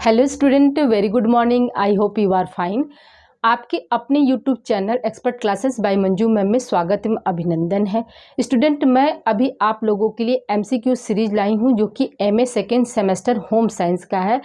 Hello student, very good morning. I hope you are fine. आपके अपने YouTube channel expert classes by Manju ma'am में स्वागत एवं अभिनंदन है। स्टूडेंट, मैं अभी आप लोगों के लिए एमसीक्यू सीरीज लाई हूं जो कि MA second semester home science का है,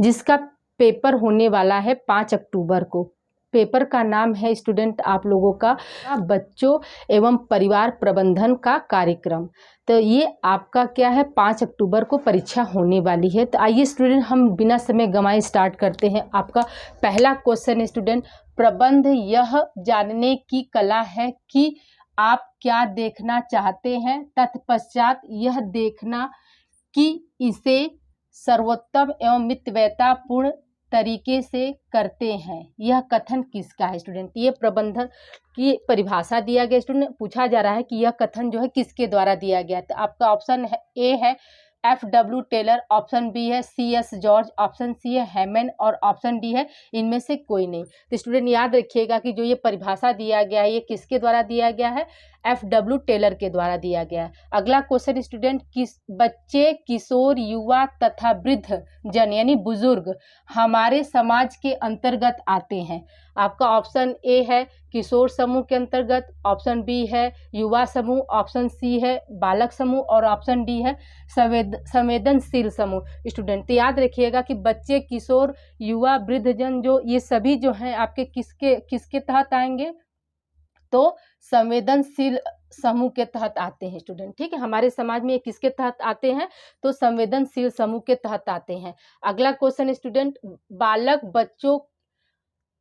जिसका पेपर होने वाला है 5 अक्टूबर को। पेपर का नाम है स्टूडेंट आप लोगों का बच्चों एवं परिवार प्रबंधन का कार्यक्रम। तो ये आपका क्या है, 5 अक्टूबर को परीक्षा होने वाली है। तो आइए स्टूडेंट, हम बिना समय गंवाए स्टार्ट करते हैं। आपका पहला क्वेश्चन स्टूडेंट, प्रबंध यह जानने की कला है कि आप क्या देखना चाहते हैं, तत्पश्चात यह देखना कि इसे सर्वोत्तम एवं मितव्ययतापूर्ण तरीके से करते हैं। यह कथन किसका है स्टूडेंट? ये प्रबंधन की परिभाषा दिया गया स्टूडेंट, पूछा जा रहा है कि यह कथन जो है किसके द्वारा दिया गया। तो आपका ऑप्शन है ए है FW टेलर, ऑप्शन बी है CS जॉर्ज, ऑप्शन सी है हेमन और ऑप्शन डी है इनमें से कोई नहीं। तो स्टूडेंट याद रखिएगा कि जो ये परिभाषा दिया गया है ये किसके द्वारा दिया गया है, FW टेलर के द्वारा दिया गया है। अगला क्वेश्चन स्टूडेंट, किस बच्चे, किशोर, युवा तथा वृद्ध जन यानी बुजुर्ग हमारे समाज के अंतर्गत आते हैं। आपका ऑप्शन ए है किशोर समूह के अंतर्गत, ऑप्शन बी है युवा समूह, ऑप्शन सी है बालक समूह और ऑप्शन डी है संवेदनशील समूह। स्टूडेंट तो याद रखिएगा कि बच्चे, किशोर, युवा, वृद्धजन जो ये सभी जो हैं आपके किसके किसके तहत आएंगे, तो संवेदनशील समूह के तहत आते हैं स्टूडेंट। ठीक है, हमारे समाज में ये किसके तहत आते हैं, तो संवेदनशील समूह के तहत आते हैं। अगला क्वेश्चन स्टूडेंट, बालक बच्चों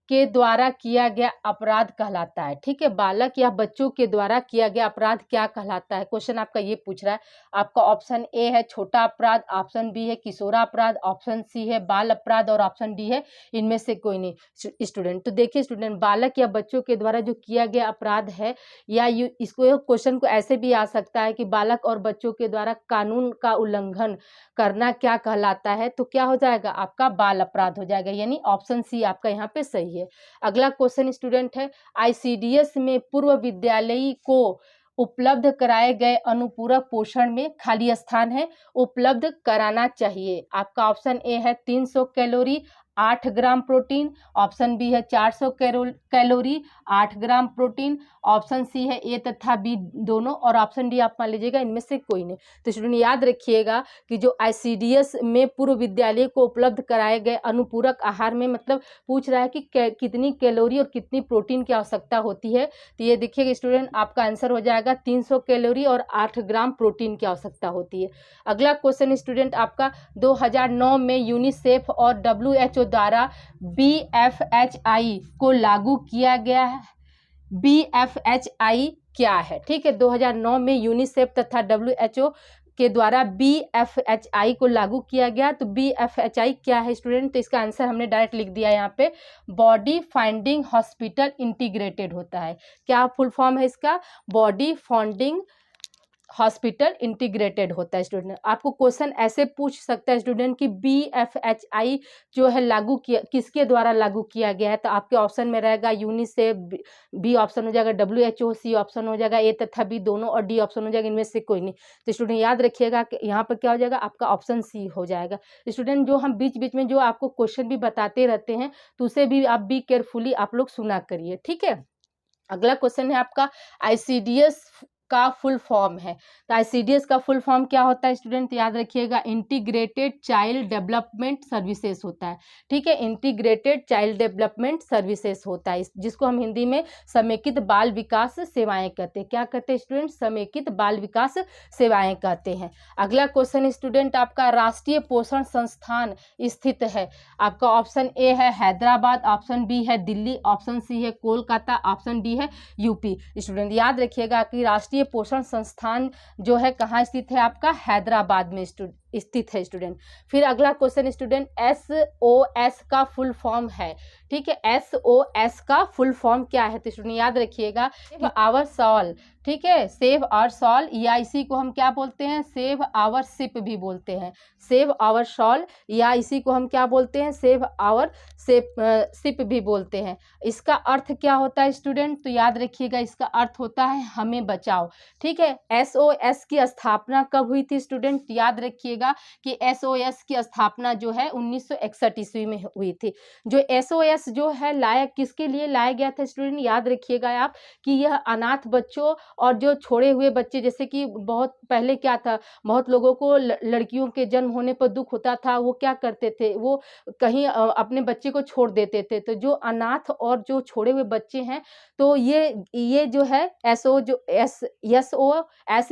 के द्वारा किया गया अपराध कहलाता है। ठीक है, बालक या बच्चों के द्वारा किया गया अपराध क्या कहलाता है, क्वेश्चन आपका ये पूछ रहा है। आपका ऑप्शन ए है छोटा अपराध, ऑप्शन बी है किशोरा अपराध, ऑप्शन सी है बाल अपराध और ऑप्शन डी है इनमें से कोई नहीं। स्टूडेंट तो देखिए स्टूडेंट, बालक या बच्चों के द्वारा जो किया गया अपराध है, या इसको क्वेश्चन को ऐसे भी आ सकता है कि बालक और बच्चों के द्वारा कानून का उल्लंघन करना क्या कहलाता है, तो क्या हो जाएगा आपका बाल अपराध हो जाएगा, यानी ऑप्शन सी आपका यहाँ पे सही है। अगला क्वेश्चन स्टूडेंट है, ICDS में पूर्व विद्यालयी को उपलब्ध कराए गए अनुपूरक पोषण में खाली स्थान है, उपलब्ध कराना चाहिए। आपका ऑप्शन ए है 300 calorie 8 gram protein, option B है 400 calorie 8 gram protein, option C है ए तथा बी दोनों और ऑप्शन डी आप मान लीजिएगा इनमें से कोई नहीं। तो स्टूडेंट याद रखिएगा कि जो ICDS में पूर्व विद्यालय को उपलब्ध कराए गए अनुपूरक आहार में मतलब पूछ रहा है कि कितनी कैलोरी और कितनी प्रोटीन की आवश्यकता होती है। तो ये देखिएगा स्टूडेंट, आपका आंसर हो जाएगा 300 कैलोरी और 8 ग्राम प्रोटीन की आवश्यकता होती है। अगला क्वेश्चन स्टूडेंट आपका 2009 में यूनिसेफ और WHO द्वारा BFHI को लागू किया गया है। BFHI क्या है? ठीक है, 2009 में यूनिसेफ तथा WHO के द्वारा BFHI को लागू किया गया। तो BFHI क्या है स्टूडेंट? तो इसका आंसर हमने डायरेक्ट लिख दिया यहाँ पे, बॉडी फाइंडिंग हॉस्पिटल इंटीग्रेटेड होता है। क्या फुल फॉर्म है इसका? बॉडी फाइंडिंग हॉस्पिटल इंटीग्रेटेड होता है स्टूडेंट। आपको क्वेश्चन ऐसे पूछ सकता है स्टूडेंट कि BFHI जो है लागू किया किसके द्वारा लागू किया गया है, तो आपके ऑप्शन में रहेगा यूनिसेफ, बी ऑप्शन हो जाएगा WHO, सी ऑप्शन हो जाएगा ए तथा बी दोनों और डी ऑप्शन हो जाएगा इनमें से कोई नहीं। तो स्टूडेंट याद रखिएगा कि यहाँ पर क्या हो जाएगा, आपका ऑप्शन सी हो जाएगा। स्टूडेंट जो हम बीच बीच में जो आपको क्वेश्चन भी बताते रहते हैं तो उसे भी आप बी केयरफुली आप लोग सुना करिए। ठीक है, अगला क्वेश्चन है आपका ICDS का फुल फॉर्म है। तो ICDS का फुल फॉर्म क्या होता है स्टूडेंट? याद रखिएगा, इंटीग्रेटेड चाइल्ड डेवलपमेंट सर्विसेज होता है। ठीक है, इंटीग्रेटेड चाइल्ड डेवलपमेंट सर्विसेज होता है, जिसको हम हिंदी में समेकित बाल विकास सेवाएं कहते हैं। क्या कहते हैं स्टूडेंट? समेकित बाल विकास सेवाएं कहते हैं। अगला क्वेश्चन स्टूडेंट आपका, राष्ट्रीय पोषण संस्थान स्थित है। आपका ऑप्शन ए है हैदराबाद, ऑप्शन बी है दिल्ली, ऑप्शन सी है कोलकाता, ऑप्शन डी है UP। स्टूडेंट याद रखिएगा कि राष्ट्रीय पोषण संस्थान जो है कहाँ स्थित है, आपका हैदराबाद में स्थित है स्टूडेंट। फिर अगला क्वेश्चन स्टूडेंट, SOS का फुल फॉर्म है। ठीक है, SOS का फुल फॉर्म क्या है? तो स्टूडेंट याद रखिएगा, सेव आवर सॉल। ठीक है, सेव आवर सॉल या इसी को हम क्या बोलते हैं, सेव आवर शिप भी बोलते हैं। सेव आवर सॉल या इसी को हम क्या बोलते हैं, सेव आवर शिप भी बोलते हैं। इसका अर्थ क्या होता है स्टूडेंट? तो याद रखिएगा, इसका अर्थ होता है हमें बचाओ। ठीक है, SOS की स्थापना कब हुई थी स्टूडेंट? याद रखिएगा रखिएगा कि SOS की स्थापना जो है 1961 ईस्वी में हुई थी। जो SOS जो है लाया किसके लिए लाया गया था स्टूडेंट, याद रखिएगा आप कि यह अनाथ बच्चों और जो छोड़े हुए बच्चे, जैसे कि बहुत पहले क्या था, बहुत लोगों को लड़कियों के जन्म होने पर दुख होता था, वो क्या करते थे, वो कहीं अपने बच्चे को छोड़ देते थे। तो जो अनाथ और जो छोड़े हुए बच्चे हैं, तो ये जो है SOS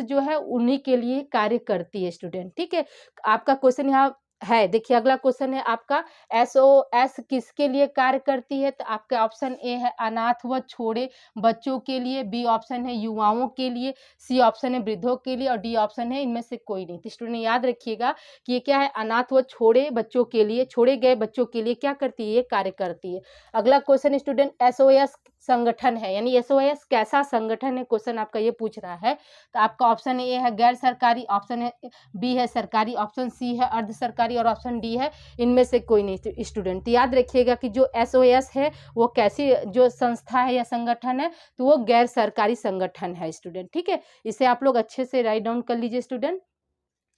जो है उन्हीं के लिए कार्य करती है स्टूडेंट। ठीक है, आपका क्वेश्चन यहाँ है, देखिए अगला क्वेश्चन है आपका, SOS किसके लिए कार्य करती है, तो आपका ऑप्शन ए है अनाथ व छोड़े बच्चों के लिए, बी ऑप्शन है युवाओं के लिए, सी ऑप्शन है वृद्धों के लिए और डी ऑप्शन है इनमें से कोई नहीं। तो स्टूडेंट याद रखिएगा कि ये क्या है, अनाथ व छोड़े बच्चों के लिए, छोड़े गए बच्चों के लिए क्या करती है, ये कार्य करती है। अगला क्वेश्चन स्टूडेंट, SOS संगठन है, यानी SOS कैसा संगठन है, क्वेश्चन आपका ये पूछ रहा है। तो आपका ऑप्शन ए है गैर सरकारी, ऑप्शन है बी है सरकारी, ऑप्शन सी है अर्ध सरकारी और ऑप्शन डी है इनमें से कोई नहीं स्टूडेंट। तो याद रखिएगा कि जो SOS है वो कैसी जो संस्था है या संगठन है, तो वो गैर सरकारी संगठन है स्टूडेंट। ठीक है, इसे आप लोग अच्छे से राइट डाउन कर लीजिए स्टूडेंट।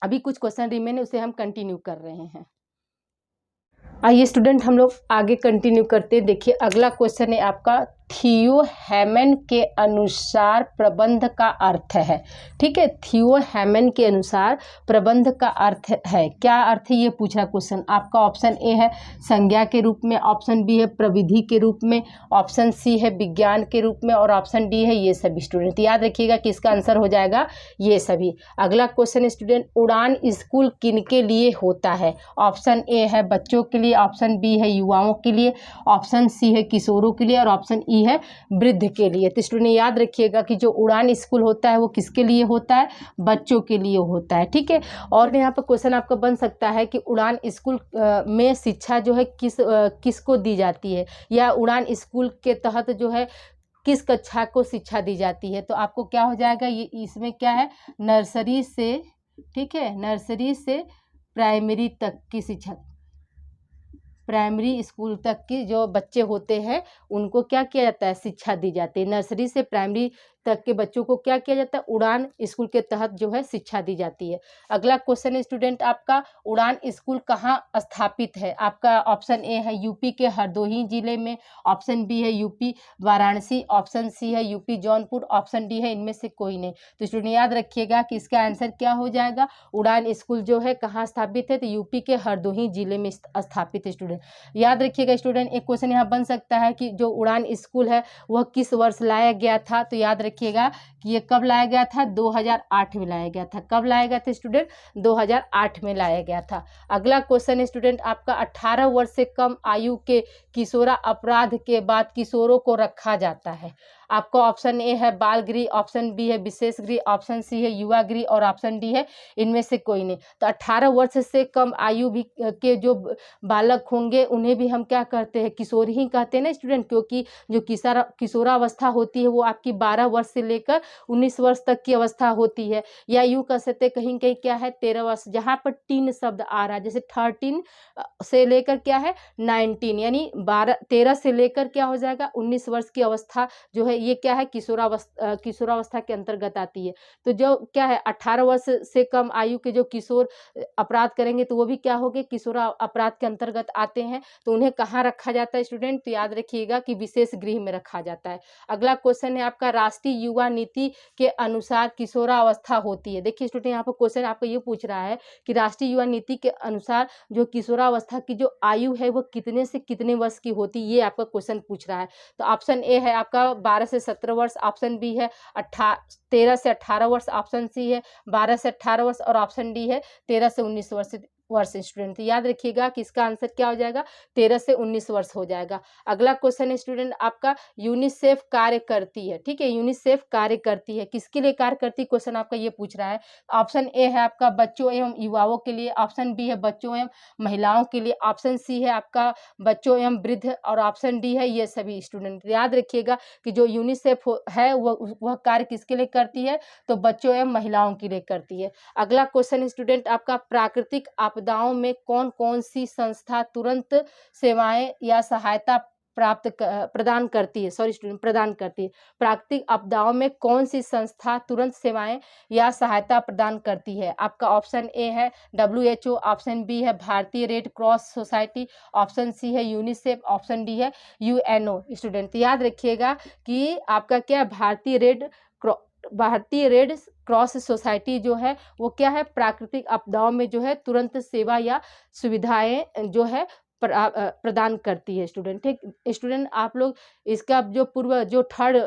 अभी कुछ क्वेश्चन रिमेन है, उसे हम कंटिन्यू कर रहे हैं। आइए स्टूडेंट हम लोग आगे कंटिन्यू करते हैं। देखिए अगला क्वेश्चन है आपका, थियो हैमन के अनुसार प्रबंध का अर्थ है। ठीक है, थियो हैमन के अनुसार प्रबंध का अर्थ है, क्या अर्थ है ये पूछा क्वेश्चन। आपका ऑप्शन ए है संज्ञा के रूप में, ऑप्शन बी है प्रविधि के रूप में, ऑप्शन सी है विज्ञान के रूप में और ऑप्शन डी है ये सभी स्टूडेंट। याद रखिएगा कि इसका आंसर हो जाएगा ये सभी। अगला क्वेश्चन स्टूडेंट, उड़ान स्कूल किनके लिए होता है। ऑप्शन ए है बच्चों के लिए, ऑप्शन बी है युवाओं के लिए, ऑप्शन सी है किशोरों के लिए और ऑप्शन ई है वृद्ध के लिए। तो स्टूडेंट याद रखिएगा कि जो उड़ान स्कूल होता है वो किसके लिए होता है, बच्चों के लिए होता है। ठीक है, और यहाँ पर क्वेश्चन आपका बन सकता है कि उड़ान स्कूल में शिक्षा जो है किसको दी जाती है, या उड़ान स्कूल के तहत जो है किस कक्षा को शिक्षा दी जाती है। तो आपको क्या हो जाएगा, ये इसमें क्या है, नर्सरी से, ठीक है, नर्सरी से प्राइमरी तक की शिक्षा, प्राइमरी स्कूल तक की जो बच्चे होते हैं उनको क्या किया जाता है, शिक्षा दी जाती है। नर्सरी से प्राइमरी तक के बच्चों को क्या किया जाता है, उड़ान स्कूल के तहत जो है शिक्षा दी जाती है। अगला क्वेश्चन स्टूडेंट आपका, उड़ान स्कूल कहाँ स्थापित है। आपका ऑप्शन ए है यूपी के हरदोई जिले में, ऑप्शन बी है यूपी वाराणसी, ऑप्शन सी है यूपी जौनपुर, ऑप्शन डी है इनमें से कोई नहीं। तो स्टूडेंट याद रखिएगा कि इसका आंसर क्या हो जाएगा, उड़ान स्कूल जो है कहाँ स्थापित है, तो यूपी के हरदोई जिले में स्थापित है स्टूडेंट। याद रखिएगा स्टूडेंट, एक क्वेश्चन यहाँ बन सकता है कि जो उड़ान स्कूल है वह किस वर्ष लाया गया था। तो याद रखिएगा कि ये कब लाया गया था, 2008 में लाया गया था। कब लाया गया था स्टूडेंट, 2008 में लाया गया था। अगला क्वेश्चन स्टूडेंट आपका, 18 वर्ष से कम आयु के किशोरा अपराध के बाद किशोरों को रखा जाता है। आपका ऑप्शन ए है बाल गृह, ऑप्शन बी है विशेष गृह, ऑप्शन सी है युवा गृह और ऑप्शन डी है इनमें से कोई नहीं। तो 18 वर्ष से कम आयु भी के जो बालक होंगे उन्हें भी हम क्या कहते हैं, किशोर ही कहते हैं ना स्टूडेंट, क्योंकि जो किशोरावस्था होती है वो आपकी 12 वर्ष से लेकर 19 वर्ष तक की अवस्था होती है, या यूँ कह सकते हैं कहीं कहीं क्या है 13 वर्ष, जहाँ पर टीन शब्द आ रहा है, जैसे 13 से लेकर क्या है 19, यानी 13 से लेकर क्या हो जाएगा 19 वर्ष की अवस्था जो है ये क्या है, किशोरावस्था के अंतर्गत आती है। तो जो क्या है 18 वर्ष से कम आयु के जो किशोर अपराध करेंगे तो वो भी क्या होंगे, किशोरा अपराध के अंतर्गत आते हैं। तो उन्हें कहाँ रखा जाता है स्टूडेंट, तो याद रखिएगा कि विशेष गृह में रखा जाता है। अगला क्वेश्चन है आपका, राष्ट्रीय युवा नीति के अनुसार किशोरावस्था होती है। देखिए स्टूडेंट यहाँ पर क्वेश्चन आपको ये पूछ रहा है कि राष्ट्रीय युवा नीति के अनुसार जो किशोरावस्था की जो आयु है वो कितने से कितने वर्ष की होती है, ये आपका क्वेश्चन पूछ रहा है। तो ऑप्शन ए है आपका 12 से 17 वर्ष, ऑप्शन बी है 13 से 18 वर्ष, ऑप्शन सी है 12 से 18 वर्ष और ऑप्शन डी है 13 से 19 वर्ष स्टूडेंट। तो याद रखिएगा कि इसका आंसर क्या हो जाएगा, 13 से 19 वर्ष हो जाएगा। अगला क्वेश्चन स्टूडेंट आपका, यूनिसेफ कार्य करती है। ठीक है, यूनिसेफ कार्य करती है, किसके लिए कार्य करती है, क्वेश्चन आपका ये पूछ रहा है। ऑप्शन ए है आपका बच्चों एवं युवाओं के लिए, ऑप्शन बी है बच्चों एवं महिलाओं के लिए, ऑप्शन सी है आपका बच्चों एवं वृद्ध और ऑप्शन डी है ये सभी स्टूडेंट। याद रखिएगा कि जो यूनिसेफ है वह कार्य किसके लिए करती है, तो बच्चों एवं महिलाओं के लिए करती है। अगला क्वेश्चन स्टूडेंट आपका, प्राकृतिक आपदाओं में कौन कौन सी संस्था तुरंत सेवाएं या सहायता प्रदान करती है, स्टूडेंट, प्रदान करती है। प्राकृतिक आपदाओं में कौन सी संस्था तुरंत सेवाएं या सहायता प्रदान करती है? आपका ऑप्शन ए है WHO, ऑप्शन बी है भारतीय red cross society, option C है यूनिसेफ, ऑप्शन डी है UNO। स्टूडेंट याद रखिएगा कि आपका क्या है, भारतीय रेड क्रॉस सोसाइटी जो है वो क्या है, प्राकृतिक आपदाओं में जो है तुरंत सेवा या सुविधाएं जो है प्रदान करती है। स्टूडेंट, ठीक स्टूडेंट, आप लोग इसका जो थर्ड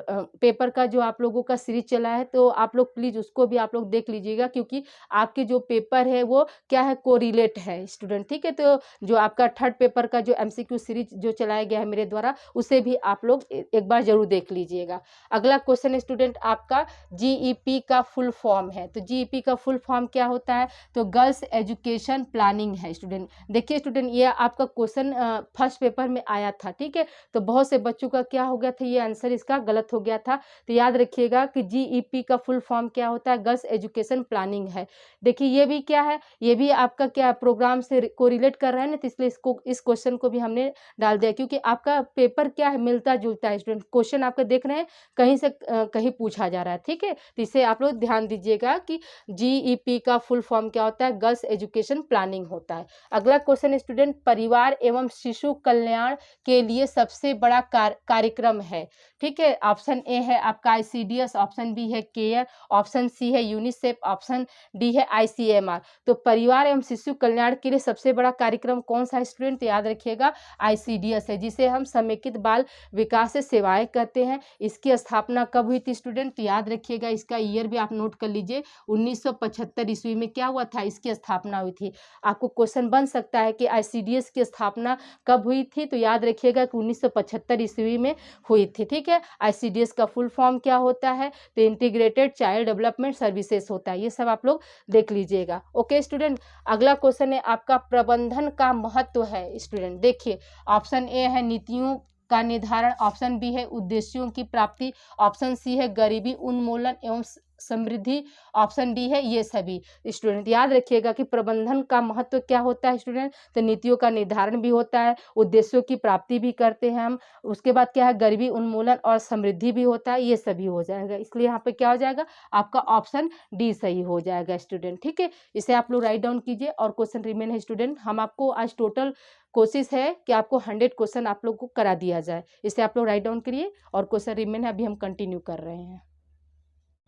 पेपर का जो आप लोगों का सीरीज चला है, तो आप लोग प्लीज़ उसको भी आप लोग देख लीजिएगा, क्योंकि आपके जो पेपर है वो क्या है, कोरिलेट है। स्टूडेंट, ठीक है, तो जो आपका थर्ड पेपर का जो MCQ सीरीज जो चलाया गया है मेरे द्वारा, उसे भी आप लोग एक बार जरूर देख लीजिएगा। अगला क्वेश्चन स्टूडेंट आपका GEP का फुल फॉर्म है। तो GEP का फुल फॉर्म क्या होता है? तो गर्ल्स एजुकेशन प्लानिंग है। स्टूडेंट देखिए स्टूडेंट, ये आपका क्वेश्चन फर्स्ट पेपर में आया था, ठीक है, तो बहुत से बच्चों का क्या हो गया था, ये आंसर इसका गलत हो गया था। तो याद रखिएगा कि GEP का फुल फॉर्म क्या होता है, गर्ल्स एजुकेशन प्लानिंग है। देखिए ये भी क्या है, ये भी आपका क्या प्रोग्राम से कोरिलेट कर रहा है ना, तो इसलिए इस क्वेश्चन को भी हमने डाल दिया, क्योंकि आपका पेपर क्या है, मिलता जुलता है। स्टूडेंट क्वेश्चन आपका देख रहे हैं कहीं से कहीं पूछा जा रहा है, ठीक है, तो इसे आप लोग ध्यान दीजिएगा कि GEP का फुल फॉर्म क्या होता है, गर्ल्स एजुकेशन प्लानिंग होता है। अगला क्वेश्चन स्टूडेंट, परिवार एवं शिशु कल्याण के लिए सबसे बड़ा कार्यक्रम है, ठीक है। ऑप्शन ए है आपका ICDS, ऑप्शन बी है केयर, ऑप्शन सी है यूनिसेफ, ऑप्शन डी है ICMR। तो परिवार एवं शिशु कल्याण के लिए सबसे बड़ा कार्यक्रम कौन सा है स्टूडेंट? तो याद रखिएगा ICDS है, जिसे हम समेकित बाल विकास से सेवाएं करते हैं। इसकी स्थापना कब हुई थी स्टूडेंट? तो याद रखिएगा, इसका ईयर भी आप नोट कर लीजिए, 1975 ईस्वी में क्या हुआ था, इसकी स्थापना हुई थी। आपको क्वेश्चन बन सकता है कि ICDS की स्थापना कब हुई थी? तो याद रखिएगा कि 1975 ईस्वी में हुई थी, ठीक है। ICDS का फुल फॉर्म क्या होता है? तो इंटीग्रेटेड चाइल्ड डेवलपमेंट सर्विसेज होता है। ये सब आप लोग देख लीजिएगा। ओके स्टूडेंट, अगला क्वेश्चन है आपका प्रबंधन का महत्व है। स्टूडेंट देखिए, ऑप्शन ए है नीतियों का निर्धारण, ऑप्शन बी है उद्देश्यों की प्राप्ति, ऑप्शन सी है गरीबी उन्मूलन एवं समृद्धि, ऑप्शन डी है ये सभी। स्टूडेंट याद रखिएगा कि प्रबंधन का महत्व क्या होता है स्टूडेंट? तो नीतियों का निर्धारण भी होता है, उद्देश्यों की प्राप्ति भी करते हैं हम, उसके बाद क्या है, गरीबी उन्मूलन और समृद्धि भी होता है, ये सभी हो जाएगा। इसलिए यहाँ पे क्या हो जाएगा, आपका ऑप्शन डी सही हो जाएगा स्टूडेंट, ठीक है। इसे आप लोग राइट डाउन कीजिए। और क्वेश्चन रिमेन है स्टूडेंट, हम आपको आज टोटल कोशिश है कि आपको 100 क्वेश्चन आप लोग को करा दिया जाए। इसे आप लोग राइट डाउन करिए। और क्वेश्चन रिमेन है, अभी हम कंटिन्यू कर रहे हैं।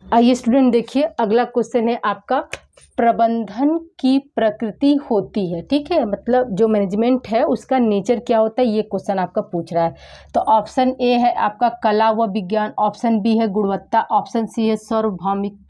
आइए स्टूडेंट देखिए, अगला क्वेश्चन है आपका प्रबंधन की प्रकृति होती है, ठीक है, मतलब जो मैनेजमेंट है उसका नेचर क्या होता है, ये क्वेश्चन आपका पूछ रहा है। तो ऑप्शन ए है आपका कला व विज्ञान, ऑप्शन बी है गुणवत्ता, ऑप्शन सी है सार्वभौमिक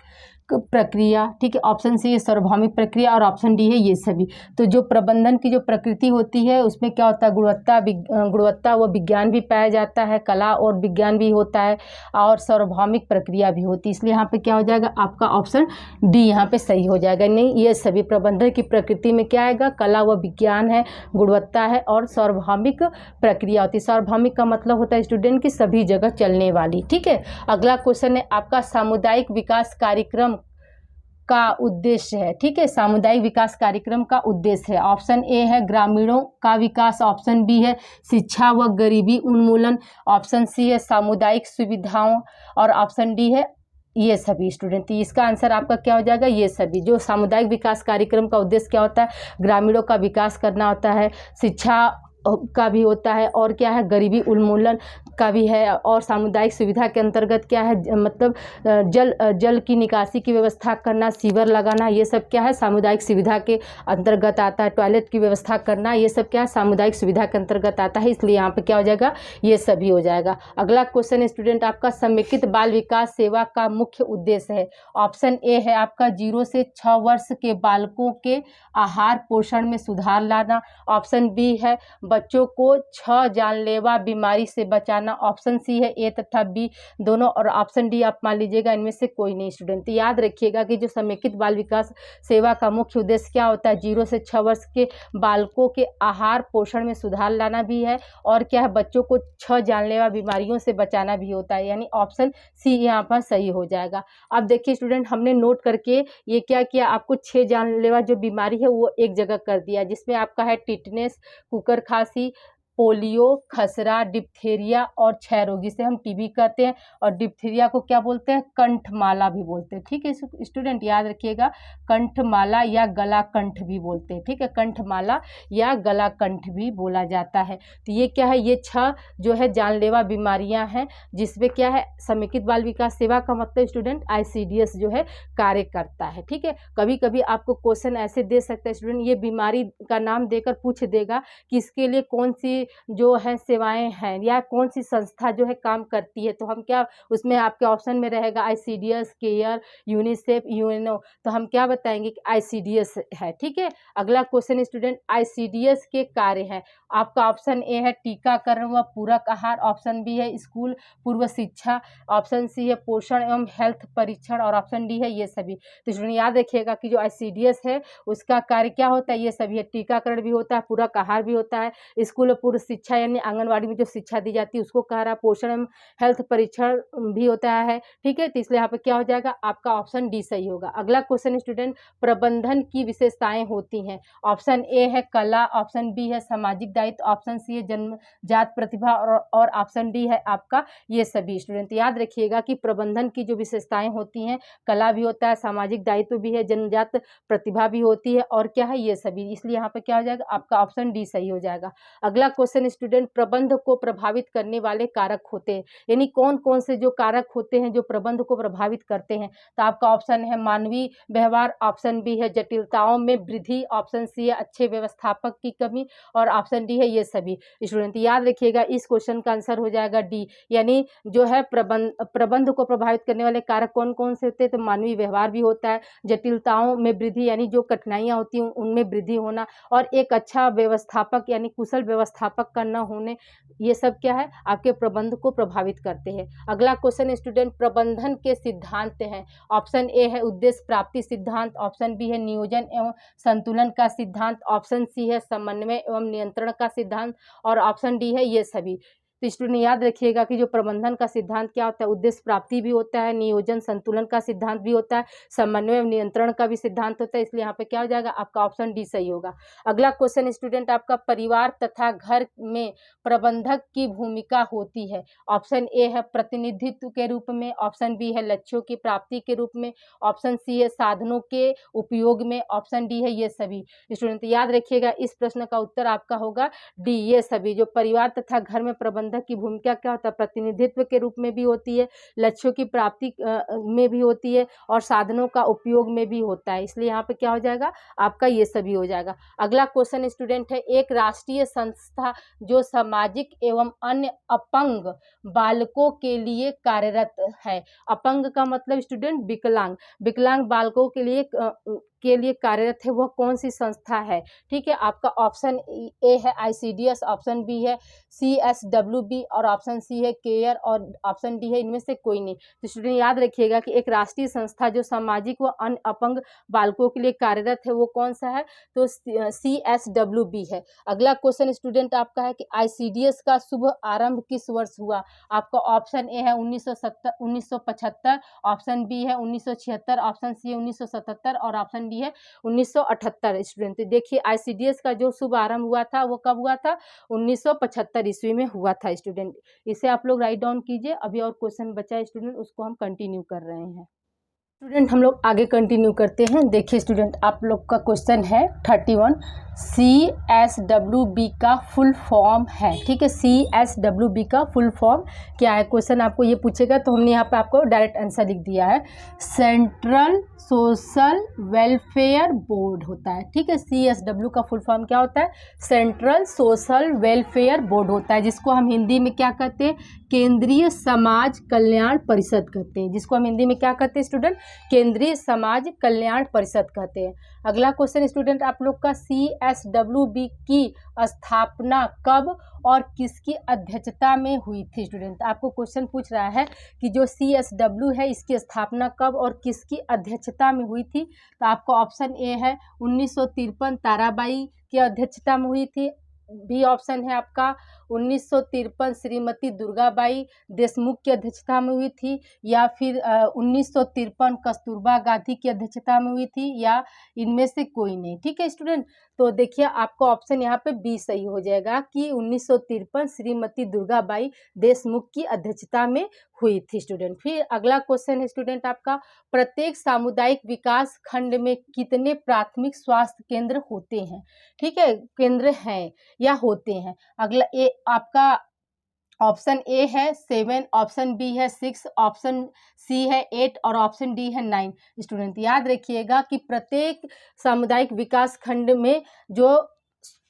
प्रक्रिया, ठीक है, ऑप्शन सी है सार्वभौमिक प्रक्रिया, और ऑप्शन डी है ये सभी। तो जो प्रबंधन की जो प्रकृति होती है उसमें क्या होता है, गुणवत्ता व विज्ञान भी पाया जाता है, कला और विज्ञान भी होता है, और सार्वभौमिक प्रक्रिया भी होती है। इसलिए यहाँ पे क्या हो जाएगा, आपका ऑप्शन डी यहाँ पे सही हो जाएगा। नहीं, ये सभी प्रबंधन की प्रकृति में क्या आएगा, कला व विज्ञान है, गुणवत्ता है और सार्वभौमिक प्रक्रिया होती है। सार्वभौमिक का मतलब होता है स्टूडेंट की सभी जगह चलने वाली, ठीक है। अगला क्वेश्चन है आपका सामुदायिक विकास कार्यक्रम का उद्देश्य है, ठीक है, सामुदायिक विकास कार्यक्रम का उद्देश्य है। ऑप्शन ए है ग्रामीणों का विकास, ऑप्शन बी है शिक्षा व गरीबी उन्मूलन, ऑप्शन सी है सामुदायिक सुविधाओं, और ऑप्शन डी है ये सभी। स्टूडेंट इसका आंसर आपका क्या हो जाएगा, ये सभी। जो सामुदायिक विकास कार्यक्रम का उद्देश्य क्या होता है, ग्रामीणों का विकास करना होता है, शिक्षा का भी होता है, और क्या है, गरीबी उन्मूलन का भी है, और सामुदायिक सुविधा के अंतर्गत क्या है, मतलब जल की निकासी की व्यवस्था करना, सीवर लगाना, ये सब क्या है, सामुदायिक सुविधा के अंतर्गत आता है। टॉयलेट की व्यवस्था करना, ये सब क्या है, सामुदायिक सुविधा के अंतर्गत आता है। इसलिए यहाँ पे क्या हो जाएगा, ये सभी हो जाएगा। अगला क्वेश्चन स्टूडेंट आपका समेकित बाल विकास सेवा का मुख्य उद्देश्य है। ऑप्शन ए है आपका 0 से 6 वर्ष के बालकों के आहार पोषण में सुधार लाना, ऑप्शन बी है बच्चों को 6 जानलेवा बीमारी से बचाना, ऑप्शन सी है ए तथा बी दोनों, और ऑप्शन डी आप मान लीजिएगा इनमें से कोई नहीं। स्टूडेंट याद रखिएगा कि जो समेकित बाल विकास सेवा का मुख्य उद्देश्य क्या होता है, 0 से 6 वर्ष के बालकों के आहार पोषण में सुधार लाना भी है, और क्या है, बच्चों को 6 जानलेवा बीमारियों से बचाना भी होता है, यानी ऑप्शन सी यहाँ पर सही हो जाएगा। अब देखिए स्टूडेंट, हमने नोट करके ये क्या किया, आपको 6 जानलेवा जो बीमारी है वो एक जगह कर दिया, जिसमें आपका है टिटनेस, कुकर खांसी, पोलियो, खसरा, डिप्थीरिया और क्षय रोग, जिसे हम टीबी कहते हैं, और डिप्थीरिया को क्या बोलते हैं, कंठमाला भी बोलते हैं। ठीक है स्टूडेंट, याद रखिएगा, कंठमाला या गला कंठ भी बोलते हैं। ठीक है, कंठमाला या गला कंठ भी बोला जाता है। तो ये क्या है, ये 6 जो है जानलेवा बीमारियां हैं जिसमें क्या है, समेकित बाल विकास सेवा का मतलब स्टूडेंट ICDS जो है कार्य करता है। ठीक है, कभी कभी आपको क्वेश्चन ऐसे दे सकता है स्टूडेंट, ये बीमारी का नाम देकर पूछ देगा कि इसके लिए कौन सी जो है सेवाएं हैं या कौन सी संस्था जो है काम करती है, तो हम क्या उसमें आपके ऑप्शन में रहेगा ICDS, केयर, यूनिसेफ, UNO, तो हम क्या बताएंगे कि ICDS है। ठीक है, अगला क्वेश्चन स्टूडेंट, ICDS के कार्य हैं। आपका ऑप्शन ए है टीकाकरण व पूरक आहार, ऑप्शन बी है स्कूल पूर्व शिक्षा, ऑप्शन सी है पोषण एवं हेल्थ परीक्षण, और ऑप्शन डी है ये सभी। तो स्टूडेंट याद रखिएगा कि जो ICDS है उसका कार्य क्या होता है, ये सभी है, टीकाकरण भी होता है, पूरक आहार भी होता है, स्कूल पूर्व शिक्षा यानी आंगनवाड़ी में जो शिक्षा दी जाती है उसको कह रहा है, पोषण एवं हेल्थ परीक्षण भी होता है। ठीक है, तो इसलिए यहाँ पे क्या हो जाएगा, आपका ऑप्शन डी सही होगा। अगला क्वेश्चन स्टूडेंट, प्रबंधन की विशेषताएं होती हैं। ऑप्शन ए है कला, ऑप्शन बी है सामाजिक दायित्व, ऑप्शन सी है जन्मजात प्रतिभा, और ऑप्शन डी है आपका ये सभी। स्टूडेंट याद रखिएगा कि प्रबंधन की जो विशेषताएं होती हैं, कला भी होता है, सामाजिक दायित्व भी है, जन्मजात प्रतिभा भी होती है, और क्या है ये सभी, इसलिए यहाँ पे क्या हो जाएगा, आपका ऑप्शन डी सही हो जाएगा। अगला क्वेश्चन स्टूडेंट, प्रबंध को प्रभावित करने वाले कारक होते हैं, यानी कौन कौन से जो कारक होते हैं जो प्रबंध को प्रभावित करते हैं, तो आपका ऑप्शन है मानवीय व्यवहार, ऑप्शन बी है जटिलताओं में वृद्धि, ऑप्शन सी है अच्छे व्यवस्थापक की कमी, और ऑप्शन डी है ये सभी। स्टूडेंट याद रखिएगा इस क्वेश्चन का आंसर हो जाएगा डी, यानी जो है प्रबंध को प्रभावित करने वाले कारक कौन कौन से होते हैं, तो मानवीय व्यवहार भी होता है, जटिलताओं में वृद्धि यानी जो कठिनाइयां होती हैं उनमें वृद्धि होना, और एक अच्छा व्यवस्थापक यानी कुशल व्यवस्थापक का न होने, ये सब क्या है, आपके प्रबंध को प्रभावित करते हैं। अगला क्वेश्चन स्टूडेंट, प्रबंधन के सिद्धांत हैं। ऑप्शन ए है उद्देश्य प्राप्ति सिद्धांत, ऑप्शन बी है नियोजन एवं संतुलन का सिद्धांत, ऑप्शन सी है समन्वय एवं नियंत्रण का सिद्धांत, और ऑप्शन डी है ये सभी। तो स्टूडेंट याद रखिएगा कि जो प्रबंधन का सिद्धांत क्या होता है, उद्देश्य प्राप्ति भी होता है, नियोजन संतुलन का सिद्धांत भी होता है, समन्वय एवं नियंत्रण का भी सिद्धांत होता है, इसलिए यहाँ पे क्या हो जाएगा, आपका ऑप्शन डी सही होगा। अगला क्वेश्चन स्टूडेंट, आपका परिवार तथा घर में प्रबंधक की भूमिका होती है। ऑप्शन ए है प्रतिनिधित्व के रूप में, ऑप्शन बी है लक्ष्यों की प्राप्ति के रूप में, ऑप्शन सी है साधनों के उपयोग में, ऑप्शन डी है ये सभी। स्टूडेंट याद रखिएगा इस प्रश्न का उत्तर आपका होगा डी, ये सभी। जो परिवार तथा घर में प्रबंधक की भूमिका क्या होता है, प्रतिनिधित्व के रूप में भी होती है, लक्ष्यों की प्राप्ति में भी होती है, और साधनों का उपयोग में भी होता है, इसलिए यहाँ पे क्या हो जाएगा, आपका ये सभी हो जाएगा। अगला क्वेश्चन स्टूडेंट है, एक राष्ट्रीय संस्था जो सामाजिक एवं अन्य अपंग बालकों के लिए कार्यरत है। अपंग का मतलब स्टूडेंट विकलांग, विकलांग बालकों के लिए कार्यरत है, वह कौन सी संस्था है। ठीक है, आपका ऑप्शन ए है ICDS, ऑप्शन बी है CSWB, और ऑप्शन सी है केयर, और ऑप्शन डी है इनमें से कोई नहीं। तो स्टूडेंट याद रखिएगा कि एक राष्ट्रीय संस्था जो सामाजिक व अन्य अपंग बालकों के लिए कार्यरत है वो कौन सा है, तो CSWB है। अगला क्वेश्चन स्टूडेंट आपका है कि ICDS का शुभ आरंभ किस वर्ष हुआ। आपका ऑप्शन ए है 1975, ऑप्शन बी है 1976, ऑप्शन सी है 1977, और ऑप्शन डी है 1978। स्टूडेंट देखिए ICDS का जो शुभ आरंभ हुआ था वो कब हुआ था, 1975 ईस्वी में हुआ था। स्टूडेंट इसे आप लोग राइट डाउन कीजिए। अभी और क्वेश्चन बचा है स्टूडेंट, उसको हम कंटिन्यू कर रहे हैं। स्टूडेंट हम लोग आगे कंटिन्यू करते हैं। देखिए स्टूडेंट आप लोग का क्वेश्चन है 31, CSWB का फुल फॉर्म है। ठीक है, CSWB का फुल फॉर्म क्या है, क्वेश्चन आपको ये पूछेगा, तो हमने यहाँ पे आपको डायरेक्ट आंसर लिख दिया है, सेंट्रल सोशल वेलफेयर बोर्ड होता है। ठीक है, CSW का फुल फॉर्म क्या होता है, सेंट्रल सोशल वेलफेयर बोर्ड होता है, जिसको हम हिंदी में क्या कहते हैं, केंद्रीय समाज कल्याण परिषद कहते हैं, जिसको हम हिंदी में क्या कहते हैं स्टूडेंट, केंद्रीय समाज कल्याण परिषद कहते हैं। अगला क्वेश्चन स्टूडेंट आप लोग का, CSWB की स्थापना कब और किसकी अध्यक्षता में हुई थी। स्टूडेंट आपको क्वेश्चन पूछ रहा है कि जो CSW है इसकी स्थापना कब और किसकी अध्यक्षता में हुई थी, तो आपका ऑप्शन ए है 1953 ताराबाई की अध्यक्षता में हुई थी, बी ऑप्शन है आपका 1953 श्रीमती दुर्गाबाई देशमुख की अध्यक्षता में हुई थी, या फिर 1953 कस्तूरबा गांधी की अध्यक्षता में हुई थी, या इनमें से कोई नहीं। ठीक है स्टूडेंट, तो देखिए आपका ऑप्शन यहाँ पे बी सही हो जाएगा कि 1953 श्रीमती दुर्गाबाई देशमुख की अध्यक्षता में हुई थी स्टूडेंट। फिर अगला क्वेश्चन है स्टूडेंट आपका, प्रत्येक सामुदायिक विकास खंड में कितने प्राथमिक स्वास्थ्य केंद्र होते हैं? ठीक है, केंद्र हैं या होते हैं। अगला ए आपका ऑप्शन ए है 7, ऑप्शन बी है 6, ऑप्शन सी है 8 और ऑप्शन डी है 9। स्टूडेंट याद रखिएगा कि प्रत्येक सामुदायिक विकास खंड में जो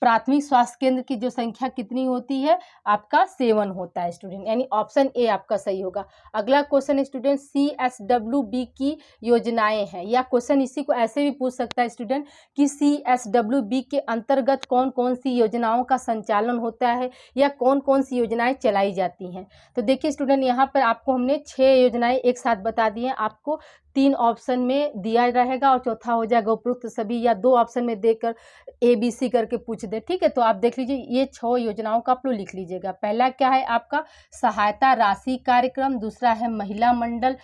प्राथमिक स्वास्थ्य केंद्र की जो संख्या कितनी होती है, आपका 7 होता है स्टूडेंट, यानी ऑप्शन ए आपका सही होगा। अगला क्वेश्चन स्टूडेंट, CSWB की योजनाएं हैं, या क्वेश्चन इसी को ऐसे भी पूछ सकता है स्टूडेंट कि CSWB के अंतर्गत कौन कौन सी योजनाओं का संचालन होता है या कौन कौन सी योजनाएं चलाई जाती हैं। तो देखिए स्टूडेंट, यहाँ पर आपको हमने 6 योजनाएं एक साथ बता दी हैं, आपको 3 ऑप्शन में दिया रहेगा और चौथा हो जाएगा उपरोक्त सभी, या 2 ऑप्शन में देकर ABC करके पूछ दे। ठीक है, तो आप देख लीजिए ये 6 योजनाओं का आप लोग लिख लीजिएगा। पहला क्या है आपका सहायता राशि कार्यक्रम, दूसरा है महिला मंडल,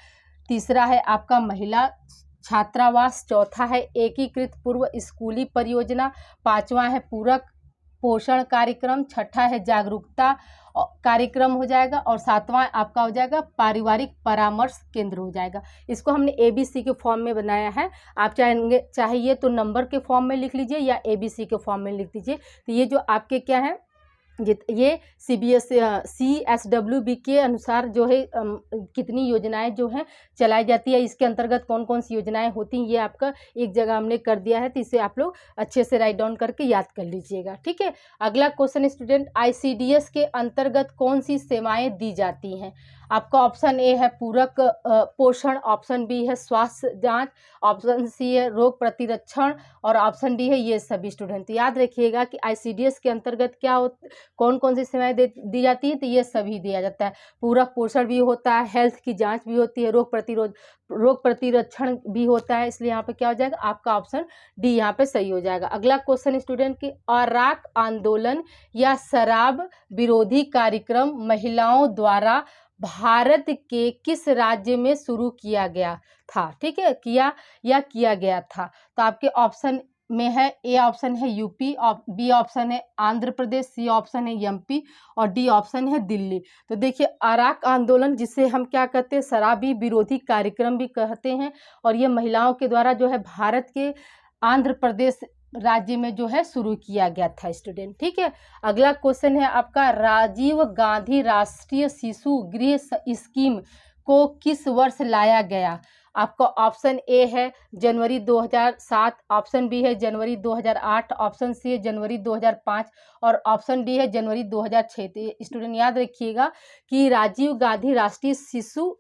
तीसरा है आपका महिला छात्रावास, चौथा है एकीकृत पूर्व स्कूली परियोजना, पांचवा है पूरक पोषण कार्यक्रम, छठा है जागरूकता कार्यक्रम हो जाएगा, और सातवां आपका हो जाएगा पारिवारिक परामर्श केंद्र हो जाएगा। इसको हमने ABC के फॉर्म में बनाया है, आप चाहिए तो नंबर के फॉर्म में लिख लीजिए या ABC के फॉर्म में लिख दीजिए। तो ये जो आपके क्या है, ये CSWB के अनुसार जो है कितनी योजनाएं जो हैं चलाई जाती है, इसके अंतर्गत कौन कौन सी योजनाएं होती हैं, ये आपका एक जगह हमने कर दिया है, तो इसे आप लोग अच्छे से राइट डाउन करके याद कर लीजिएगा। ठीक है, अगला क्वेश्चन स्टूडेंट, ICDS के अंतर्गत कौन सी सेवाएं दी जाती हैं? आपका ऑप्शन ए है पूरक पोषण, ऑप्शन बी है स्वास्थ्य जांच, ऑप्शन सी है रोग प्रतिरक्षण, और ऑप्शन डी है ये सभी। स्टूडेंट याद रखिएगा कि ICDS के अंतर्गत क्या कौन कौन सी सेवाएं दी जाती हैं, तो ये सभी दिया जाता है। पूरक पोषण भी होता है, हेल्थ की जांच भी होती है, रोग प्रतिरक्षण भी होता है, इसलिए यहाँ पे क्या हो जाएगा आपका ऑप्शन डी यहाँ पे सही हो जाएगा। अगला क्वेश्चन स्टूडेंट की, अराक आंदोलन या शराब विरोधी कार्यक्रम महिलाओं द्वारा भारत के किस राज्य में शुरू किया गया था? ठीक है, किया गया था। तो आपके ऑप्शन में है, ए ऑप्शन है यूपी, बी ऑप्शन है आंध्र प्रदेश, सी ऑप्शन है MP और डी ऑप्शन है दिल्ली। तो देखिए अराक आंदोलन, जिसे हम क्या कहते हैं शराबी विरोधी कार्यक्रम भी कहते हैं, और ये महिलाओं के द्वारा जो है भारत के आंध्र प्रदेश राज्य में जो है शुरू किया गया था स्टूडेंट। ठीक है, अगला क्वेश्चन है आपका, राजीव गांधी राष्ट्रीय शिशु गृह स्कीम को किस वर्ष लाया गया? आपका ऑप्शन ए है जनवरी 2007, ऑप्शन बी है जनवरी 2008, ऑप्शन सी है जनवरी 2005 और ऑप्शन डी है जनवरी 2006। तो स्टूडेंट याद रखिएगा कि राजीव गांधी राष्ट्रीय शिशु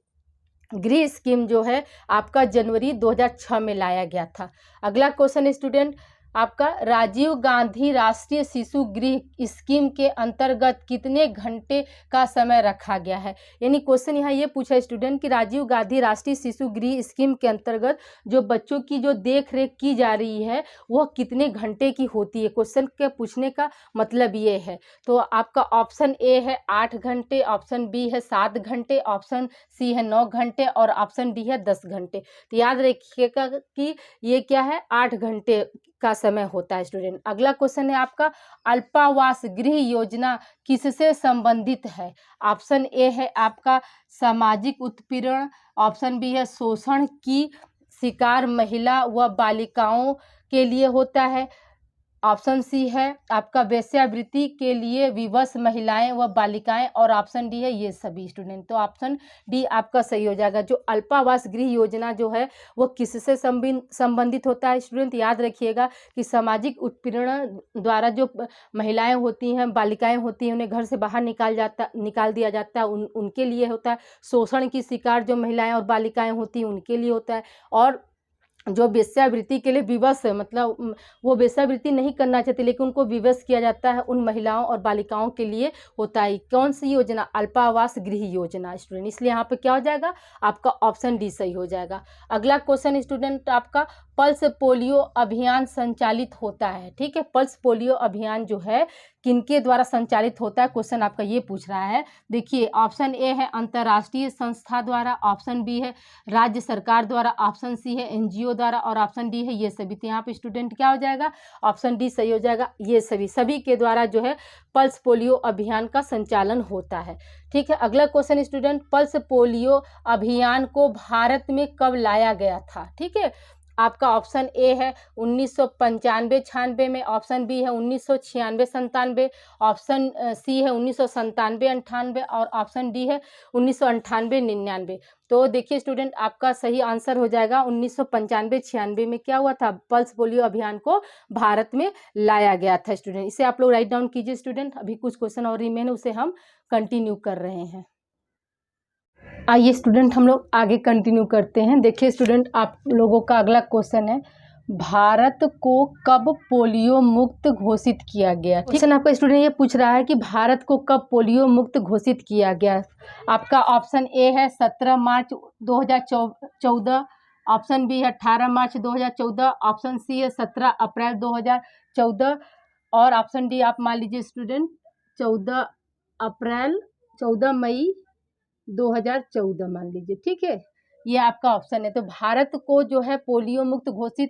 गृह स्कीम जो है आपका जनवरी 2006 में लाया गया था। अगला क्वेश्चन स्टूडेंट आपका, राजीव गांधी राष्ट्रीय शिशु गृह स्कीम के अंतर्गत कितने घंटे का समय रखा गया है? यानी क्वेश्चन यहाँ ये पूछा स्टूडेंट कि राजीव गांधी राष्ट्रीय शिशु गृह स्कीम के अंतर्गत जो बच्चों की जो देख रेख की जा रही है वह कितने घंटे की होती है। क्वेश्चन के पूछने का मतलब ये है। तो आपका ऑप्शन ए है 8 घंटे, ऑप्शन बी है 7 घंटे, ऑप्शन सी है 9 घंटे और ऑप्शन डी है 10 घंटे। तो याद रखिएगा कि ये क्या है 8 घंटे का समय होता है स्टूडेंट। अगला क्वेश्चन है आपका, अल्पावास गृह योजना किससे संबंधित है? ऑप्शन ए है आपका सामाजिक उत्पीड़न, ऑप्शन बी है शोषण की शिकार महिला व बालिकाओं के लिए होता है, ऑप्शन सी है आपका वेश्यावृत्ति के लिए विवश महिलाएं व बालिकाएं और ऑप्शन डी है ये सभी। स्टूडेंट तो ऑप्शन डी आपका सही हो जाएगा। जो अल्पावास गृह योजना जो है वो किससे संबंधित होता है स्टूडेंट? याद रखिएगा कि सामाजिक उत्पीड़न द्वारा जो महिलाएं होती हैं बालिकाएं होती हैं उन्हें घर से बाहर निकाल दिया जाता है, उनके लिए होता है। शोषण की शिकार जो महिलाएं और बालिकाएं होती हैं उनके लिए होता है। और जो वेश्यावृत्ति के लिए विवश मतलब वो वेश्यावृत्ति नहीं करना चाहती लेकिन उनको विवश किया जाता है, उन महिलाओं और बालिकाओं के लिए होता है। कौन सी योजना? अल्पावास गृह योजना स्टूडेंट। इसलिए यहाँ पे क्या हो जाएगा आपका ऑप्शन डी सही हो जाएगा। अगला क्वेश्चन स्टूडेंट आपका, पल्स पोलियो अभियान संचालित होता है। ठीक है, पल्स पोलियो अभियान जो है किनके द्वारा संचालित होता है, क्वेश्चन आपका ये पूछ रहा है। देखिए, ऑप्शन ए है अंतर्राष्ट्रीय संस्था द्वारा, ऑप्शन बी है राज्य सरकार द्वारा, ऑप्शन सी है एनजीओ द्वारा और ऑप्शन डी है ये सभी। तो यहाँ पे स्टूडेंट क्या हो जाएगा, ऑप्शन डी सही हो जाएगा। ये सभी के द्वारा जो है पल्स पोलियो अभियान का संचालन होता है। ठीक है, अगला क्वेश्चन स्टूडेंट, पल्स पोलियो अभियान को भारत में कब लाया गया था। ठीक है, आपका ऑप्शन ए है 1995-96 में, ऑप्शन बी है 1996-97, ऑप्शन सी है 1997-98 और ऑप्शन डी है 1998-99। तो देखिए स्टूडेंट, आपका सही आंसर हो जाएगा 1995-96 में क्या हुआ था, पल्स पोलियो अभियान को भारत में लाया गया था। स्टूडेंट, इसे आप लोग राइट डाउन कीजिए। स्टूडेंट, अभी कुछ क्वेश्चन और रिमेन है, उसे हम कंटिन्यू कर रहे हैं। आइए स्टूडेंट, हम लोग आगे कंटिन्यू करते हैं। देखिए स्टूडेंट, आप लोगों का अगला क्वेश्चन है, भारत को कब पोलियो मुक्त घोषित किया गया। क्वेश्चन आपका स्टूडेंट ये पूछ रहा है कि भारत को कब पोलियो मुक्त घोषित किया गया। आपका ऑप्शन ए है 17 मार्च 2014, ऑप्शन बी है 18 मार्च 2014, ऑप्शन सी है 17 अप्रैल 2014 और ऑप्शन डी आप मान लीजिए स्टूडेंट 14 मई 2014 मान लीजिए। ठीक है, ये आपका ऑप्शन है। तो भारत को जो है पोलियो मुक्त घोषित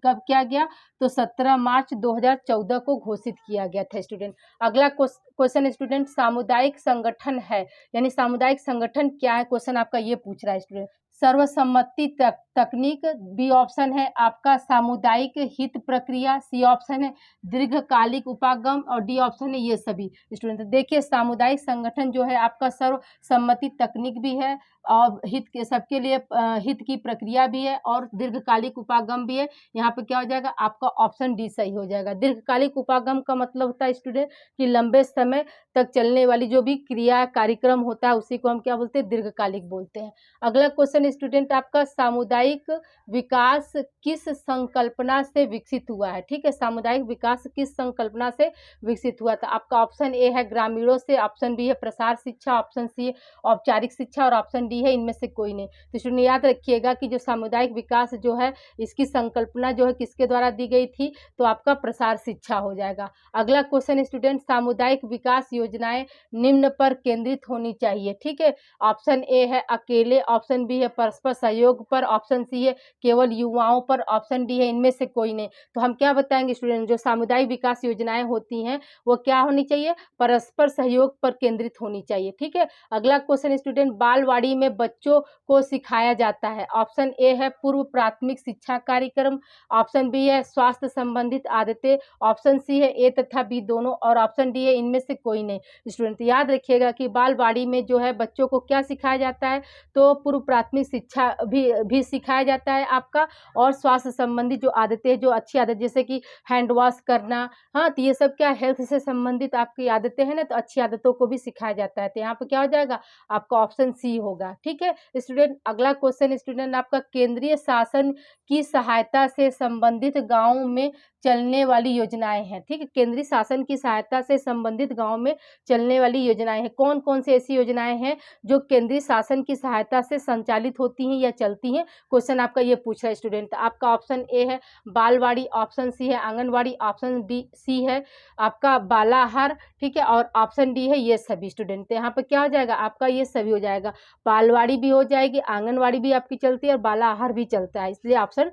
कब किया गया, तो 17 मार्च 2014 को घोषित किया गया था। स्टूडेंट, अगला क्वेश्चन स्टूडेंट, सामुदायिक संगठन है, यानी सामुदायिक संगठन क्या है, क्वेश्चन आपका ये पूछ रहा है स्टूडेंट। सर्वसम्मति तकनीक, बी ऑप्शन है आपका सामुदायिक हित प्रक्रिया, सी ऑप्शन है दीर्घकालिक उपागम और डी ऑप्शन है ये सभी। स्टूडेंट, देखिए सामुदायिक संगठन जो है आपका सर्वसम्मति तकनीक भी है और हित के सबके लिए हित की प्रक्रिया भी है और दीर्घकालिक उपागम भी है। यहाँ पे क्या हो जाएगा, आपका ऑप्शन डी सही हो जाएगा। दीर्घकालिक उपागम का मतलब होता है स्टूडेंट कि लंबे समय तक चलने वाली जो भी क्रिया कार्यक्रम होता है उसी को हम क्या बोलते हैं, दीर्घकालिक बोलते हैं। अगला क्वेश्चन स्टूडेंट आपका, सामुदायिक विकास किस संकल्पना से विकसित हुआ है। ठीक है, सामुदायिक विकास किस संकल्पना से विकसित हुआ था। आपका ऑप्शन ए है ग्रामीणों से, ऑप्शन बी है प्रसार शिक्षा, ऑप्शन सी है औपचारिक शिक्षा और ऑप्शन डी है इनमें से कोई नहीं। तो स्टूडेंट याद रखिएगा कि जो सामुदायिक विकास जो है इसकी संकल्पना जो है किसके द्वारा दी गई थी, तो आपका प्रसार शिक्षा हो जाएगा। अगला क्वेश्चन स्टूडेंट, सामुदायिक विकास योजनाएं निम्न पर केंद्रित होनी चाहिए। ठीक है, ऑप्शन ए है अकेले, ऑप्शन बी है परस्पर सहयोग पर, ऑप्शन सी है केवल युवाओं पर, ऑप्शन डी है इनमें से कोई नहीं। तो हम क्या बताएंगे स्टूडेंट, जो सामुदायिक विकास योजनाएं होती हैं वो क्या होनी चाहिए, परस्पर सहयोग पर केंद्रित होनी चाहिए। ठीक है, अगला क्वेश्चन स्टूडेंट, बालवाड़ी में बच्चों को सिखाया जाता है। ऑप्शन ए है पूर्व प्राथमिक शिक्षा कार्यक्रम, ऑप्शन बी है स्वास्थ्य संबंधित आदतें, ऑप्शन सी है ए तथा बी दोनों और ऑप्शन डी है इनमें से कोई नहीं। स्टूडेंट याद रखिएगा कि बालवाड़ी में जो है बच्चों को क्या सिखाया जाता है, तो पूर्व प्राथमिक शिक्षा भी सिखाया जाता है आपका, और स्वास्थ्य संबंधित जो आदतें, जो अच्छी आदत जैसे कि हैंड वॉश करना, हाँ तो ये सब क्या हेल्थ से संबंधित आपकी आदतें हैं ना, तो अच्छी आदतों को भी सिखाया जाता है। तो यहाँ पे क्या हो जाएगा, आपका ऑप्शन सी होगा। ठीक है स्टूडेंट, अगला क्वेश्चन स्टूडेंट आपका, केंद्रीय शासन की सहायता से संबंधित गाँव में चलने वाली योजनाएं हैं। ठीक है, केंद्रीय शासन की सहायता से संबंधित गाँव में चलने वाली योजनाएं हैं। कौन कौन सी ऐसी योजनाएं हैं जो केंद्रीय शासन की सहायता से संचालित होती हैं या चलती हैं, क्वेश्चन आपका ये पूछ रहा है स्टूडेंट। आपका ऑप्शन ए है बालवाड़ी, ऑप्शन सी है आंगनवाड़ी, ऑप्शन बी सी है आपका बालाहार, ठीक है, और ऑप्शन डी है ये सभी। स्टूडेंट यहाँ पे क्या हो जाएगा, आपका ये सभी हो जाएगा, बालवाड़ी भी हो जाएगी, आंगनवाड़ी भी आपकी चलती है और बालाहार भी चलता है, इसलिए ऑप्शन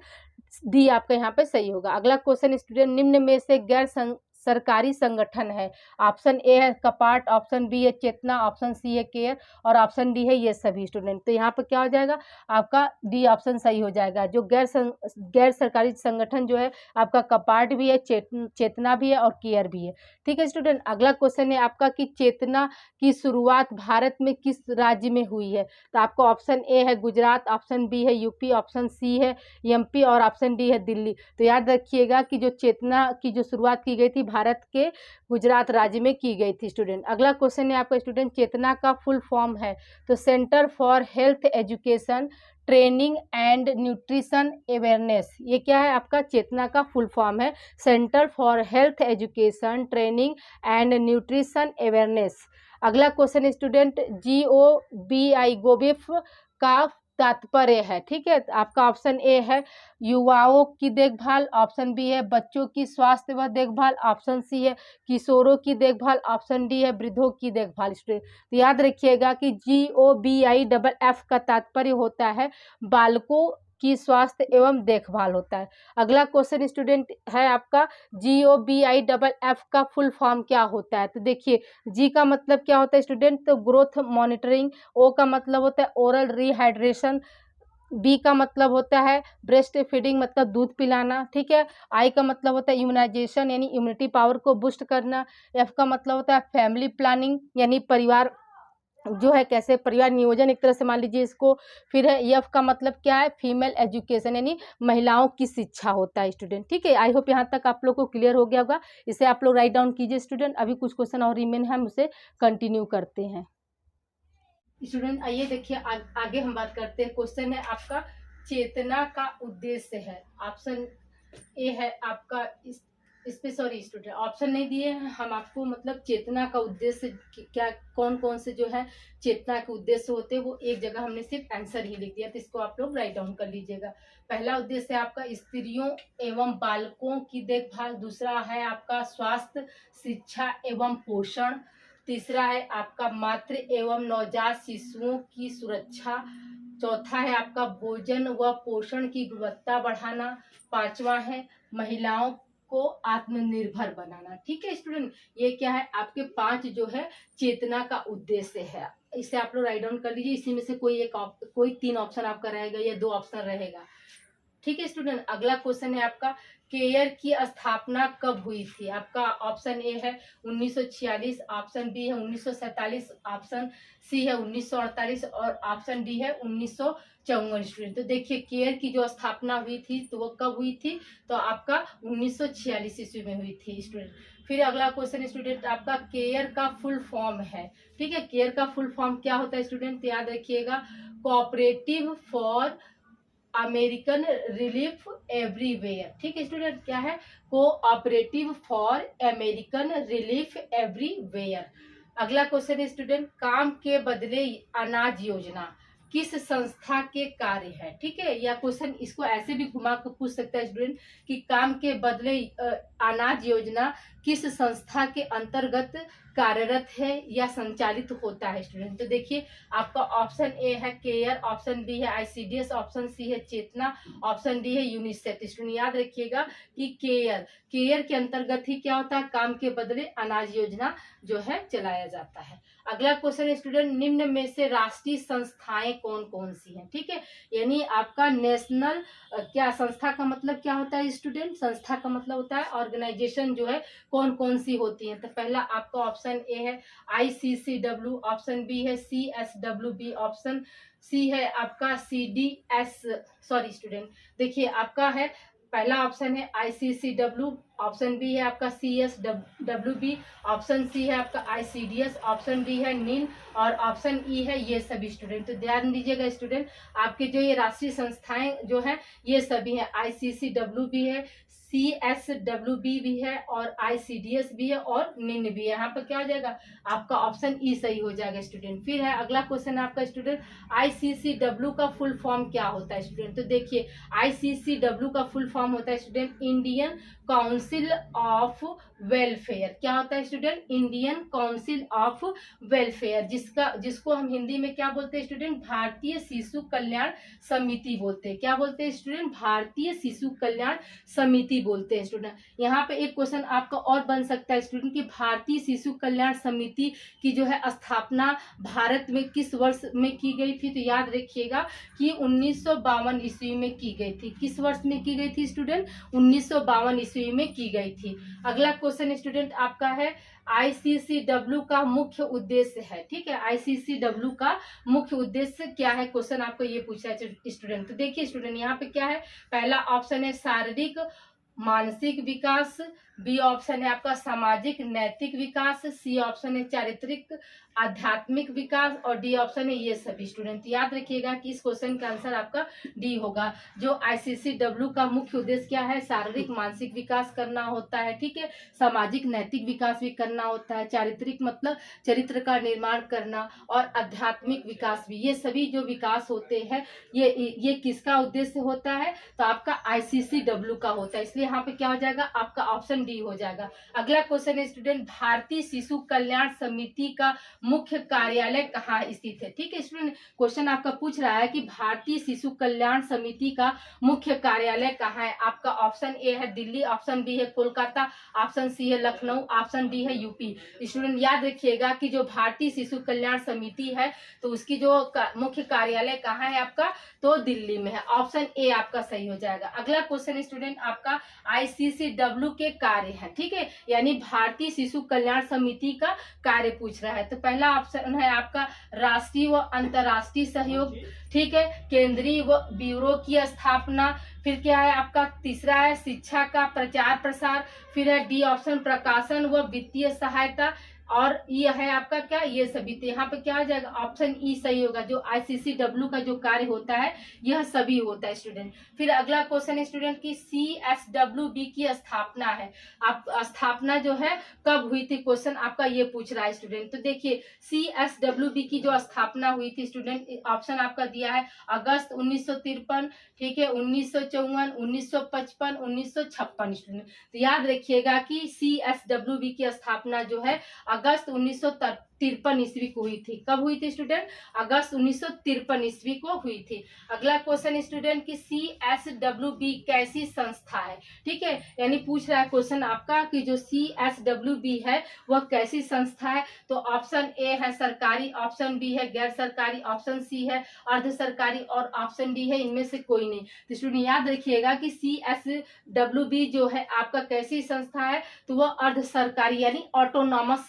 डी आपका यहाँ पे सही होगा। अगला क्वेश्चन स्टूडेंट, निम्न में से गैर सरकारी संगठन है। ऑप्शन ए है कपाट, ऑप्शन बी है चेतना, ऑप्शन सी है केयर और ऑप्शन डी है ये सभी। स्टूडेंट तो यहाँ पे क्या हो जाएगा, आपका डी ऑप्शन सही हो जाएगा। जो गैर सरकारी संगठन जो है आपका कपाट भी है, चेतना भी है और केयर भी है। ठीक है स्टूडेंट, अगला क्वेश्चन है आपका कि चेतना की शुरुआत भारत में किस राज्य में हुई है। तो आपका ऑप्शन ए है गुजरात, ऑप्शन बी है यूपी, ऑप्शन सी है एमपी और ऑप्शन डी है दिल्ली। तो याद रखिएगा कि जो चेतना की जो शुरुआत की गई थी भारत के गुजरात राज्य में की गई थी। स्टूडेंट अगला क्वेश्चन है आपका स्टूडेंट, चेतना का फुल फॉर्म है, तो centre for health education training and nutrition awareness, ये क्या है आपका, चेतना का फुल फॉर्म है centre for health education training and nutrition awareness. अगला क्वेश्चन स्टूडेंट, GOBI गोबिफ का तात्पर्य है। ठीक है, आपका ऑप्शन ए है युवाओं की देखभाल, ऑप्शन बी है बच्चों की स्वास्थ्य व देखभाल, ऑप्शन सी है किशोरों की देखभाल, ऑप्शन डी है वृद्धों की देखभाल। स्टूडेंट तो याद रखिएगा कि GOBIFF का तात्पर्य होता है बालकों की स्वास्थ्य एवं देखभाल होता है। अगला क्वेश्चन स्टूडेंट है आपका GOBIFF का फुल फॉर्म क्या होता है। तो देखिए, जी का मतलब क्या होता है स्टूडेंट, तो ग्रोथ मॉनिटरिंग, ओ का मतलब होता है ओरल रिहाइड्रेशन, बी का मतलब होता है ब्रेस्ट फीडिंग मतलब दूध पिलाना। ठीक है, आई का मतलब होता है इम्यूनाइजेशन यानी इम्यूनिटी पावर को बूस्ट करना, एफ का मतलब होता है फैमिली प्लानिंग यानी परिवार जो है कैसे परिवार नियोजन एक तरह से मान लीजिए इसको। फिर है एफ का मतलब क्या है फीमेल एजुकेशन यानी महिलाओं की शिक्षा होता है स्टूडेंट। ठीक है, आई होप यहाँ तक आप लोग को क्लियर हो गया होगा। इसे आप लोग राइट डाउन कीजिए स्टूडेंट। अभी कुछ क्वेश्चन और रिमेन है, हम उसे कंटिन्यू करते हैं। स्टूडेंट आइए देखिए आगे हम बात करते हैं। क्वेश्चन है आपका चेतना का उद्देश्य है। ऑप्शन ए है आपका इस पे सॉरी स्टूडेंट ऑप्शन नहीं दिए हैं हम आपको, मतलब चेतना का उद्देश्य क्या कौन कौन से जो है चेतना के उद्देश्य होते हैं वो एक जगह हमने सिर्फ आंसर ही लिख दिया, तो इसको आप लोग राइट डाउन कर लीजिएगा। पहला उद्देश्य है आपका स्त्रियों एवं बालकों की देखभाल, दूसरा है आपका स्वास्थ्य शिक्षा एवं पोषण, तीसरा है आपका मातृ एवं नवजात शिशुओं की सुरक्षा, चौथा है आपका भोजन व पोषण की गुणवत्ता बढ़ाना, पांचवा है महिलाओं को आत्मनिर्भर बनाना। ठीक है स्टूडेंट, ये क्या है आपके 5 जो है चेतना का उद्देश्य है। इसे आप लोग राइट डाउन कर लीजिए। इसी में से कोई 3 ऑप्शन आपका रहेगा या 2 ऑप्शन रहेगा। ठीक है स्टूडेंट, अगला क्वेश्चन है आपका केयर की स्थापना कब हुई थी। आपका ऑप्शन ए है 1946, ऑप्शन बी है 1947, ऑप्शन सी है 1948 और ऑप्शन डी है 1954। स्टूडेंट तो देखिए केयर की जो स्थापना हुई थी तो वो कब हुई थी, तो आपका 1946 ईस्वी में हुई थी स्टूडेंट। फिर अगला क्वेश्चन स्टूडेंट आपका केयर का फुल फॉर्म है। ठीक है, केयर का फुल फॉर्म क्या होता है स्टूडेंट, याद रखिएगा cooperative for American relief everywhere. ठीक है स्टूडेंट, क्या है cooperative for American relief everywhere. अगला क्वेश्चन है स्टूडेंट काम के बदले अनाज योजना किस संस्था के कार्य है। ठीक है, या क्वेश्चन इसको ऐसे भी घुमा कर पूछ सकता है स्टूडेंट कि काम के बदले अनाज योजना किस संस्था के अंतर्गत कार्यरत है या संचालित होता है स्टूडेंट। तो देखिए आपका ऑप्शन ए है केयर, ऑप्शन बी है ICDS, ऑप्शन सी है चेतना, ऑप्शन डी है यूनिसेफ। स्टूडेंट याद रखिएगा कि केयर के अंतर्गत ही क्या होता है काम के बदले अनाज योजना जो है चलाया जाता है। अगला क्वेश्चन स्टूडेंट निम्न में से राष्ट्रीय संस्थाएं कौन कौन सी हैं। ठीक है, यानी आपका नेशनल क्या संस्था का मतलब क्या होता है स्टूडेंट, संस्था का मतलब होता है ऑर्गेनाइजेशन जो है कौन कौन सी होती है। तो पहला आपका ऑप्शन ए है ICCW, ऑप्शन बी है CSWB, ऑप्शन सी है आपका CDS सॉरी स्टूडेंट देखिए आपका है पहला ऑप्शन है ICCW, ऑप्शन बी है आपका CSWB, ऑप्शन सी है आपका ICDS, ऑप्शन डी है नील और ऑप्शन ई है ये सभी। स्टूडेंट तो ध्यान दीजिएगा स्टूडेंट आपके जो ये राष्ट्रीय संस्थाएं जो है ये सभी है ICCW भी है, CSWB भी है और ICDS भी है और निन भी है। यहाँ पर क्या हो जाएगा आपका ऑप्शन ई सही हो जाएगा स्टूडेंट। फिर है अगला क्वेश्चन आपका स्टूडेंट ICCW का फुल फॉर्म क्या होता है स्टूडेंट। तो देखिए ICCW का फुल फॉर्म होता है student Indian council of welfare. क्या होता है student Indian council of welfare, जिसको हम हिंदी में क्या बोलते हैं स्टूडेंट भारतीय शिशु कल्याण समिति बोलते हैं। क्या बोलते हैं स्टूडेंट भारतीय शिशु कल्याण समिति बोलते हैं स्टूडेंट। यहाँ पे एक क्वेश्चन आपका और बन सकता है स्टूडेंट कि भारतीय शिशु कल्याण समिति की जो है स्थापना भारत में किस वर्ष में की गई थी। तो याद रखिएगा कि 1952 ईस्वी में की गई थी। किस वर्ष में की गई थी स्टूडेंट 1952 ईस्वी में की गई थी। अगला क्वेश्चन स्टूडेंट आपका है ICCW का मुख्य उद्देश्य है। ठीक है, ICCW का मुख्य उद्देश्य क्या है, क्वेश्चन आपको ये पूछा है स्टूडेंट। तो देखिए स्टूडेंट यहाँ पे क्या है पहला ऑप्शन है शारीरिक मानसिक विकास, बी ऑप्शन है आपका सामाजिक नैतिक विकास, सी ऑप्शन है चारित्रिक आध्यात्मिक विकास, और डी ऑप्शन है ये सभी। स्टूडेंट याद रखिएगा कि इस क्वेश्चन का आंसर आपका डी होगा। जो ICCW का मुख्य उद्देश्य क्या है, शारीरिक मानसिक विकास करना होता है, ठीक है, सामाजिक नैतिक विकास भी करना होता है, चारित्रिक मतलब चरित्र का निर्माण करना, और आध्यात्मिक विकास भी। ये सभी जो विकास होते हैं ये किसका उद्देश्य होता है, तो आपका ICCW का होता है। इसलिए यहाँ पे क्या हो जाएगा, आपका ऑप्शन डी हो जाएगा। अगला क्वेश्चन है स्टूडेंट, भारतीय शिशु कल्याण समिति का मुख्य कार्यालय कहाँ स्थित है। ठीक है स्टूडेंट, क्वेश्चन आपका पूछ रहा है कि भारतीय शिशु कल्याण समिति का मुख्य कार्यालय कहाँ है। आपका ऑप्शन ए है दिल्ली, ऑप्शन बी है कोलकाता, ऑप्शन सी है लखनऊ, ऑप्शन डी है यूपी। स्टूडेंट याद रखिएगा कि जो भारतीय शिशु कल्याण समिति है तो उसकी जो मुख्य कार्यालय कहाँ है आपका, तो दिल्ली में है। ऑप्शन ए आपका सही हो जाएगा। अगला क्वेश्चन स्टूडेंट आपका ICCW के कार्य है, ठीक है, यानी भारतीय शिशु कल्याण समिति का कार्य पूछ रहा है। तो पहला ऑप्शन है आपका राष्ट्रीय व अंतर्राष्ट्रीय सहयोग, ठीक है, केंद्रीय व ब्यूरो की स्थापना, फिर क्या है आपका तीसरा है शिक्षा का प्रचार प्रसार, फिर है डी ऑप्शन प्रकाशन व वित्तीय सहायता, और ये है आपका क्या, ये सभी। तो यहाँ पे क्या हो जाएगा, ऑप्शन ई सही होगा। जो ICCW का जो कार्य होता है यह सभी होता है स्टूडेंट। फिर अगला क्वेश्चन है स्टूडेंट की CSWB की स्थापना है, आप स्थापना जो है कब हुई थी, क्वेश्चन आपका ये पूछ रहा है स्टूडेंट। तो देखिए CSWB की जो स्थापना हुई थी स्टूडेंट, ऑप्शन आपका दिया है अगस्त 1953, ठीक है, 1954, 1955, 1956 स्टूडेंट। तो याद रखिएगा कि CSWB की स्थापना जो है अगस्त 1953 ईस्वी को हुई थी। कब हुई थी स्टूडेंट, अगस्त 1953 ईस्वी को हुई थी। अगला क्वेश्चन स्टूडेंट की CSWB कैसी संस्था है, ठीक है, यानी पूछ रहा है क्वेश्चन आपका कि जो CSWB है वह कैसी संस्था है। तो ऑप्शन ए है सरकारी, ऑप्शन बी है गैर सरकारी, ऑप्शन सी है अर्ध सरकारी, और ऑप्शन डी है इनमें से कोई नहीं। तो स्टूडेंट याद रखिएगा कि CSWB जो है आपका कैसी संस्था है, तो वह अर्ध सरकारी यानी ऑटोनॉमस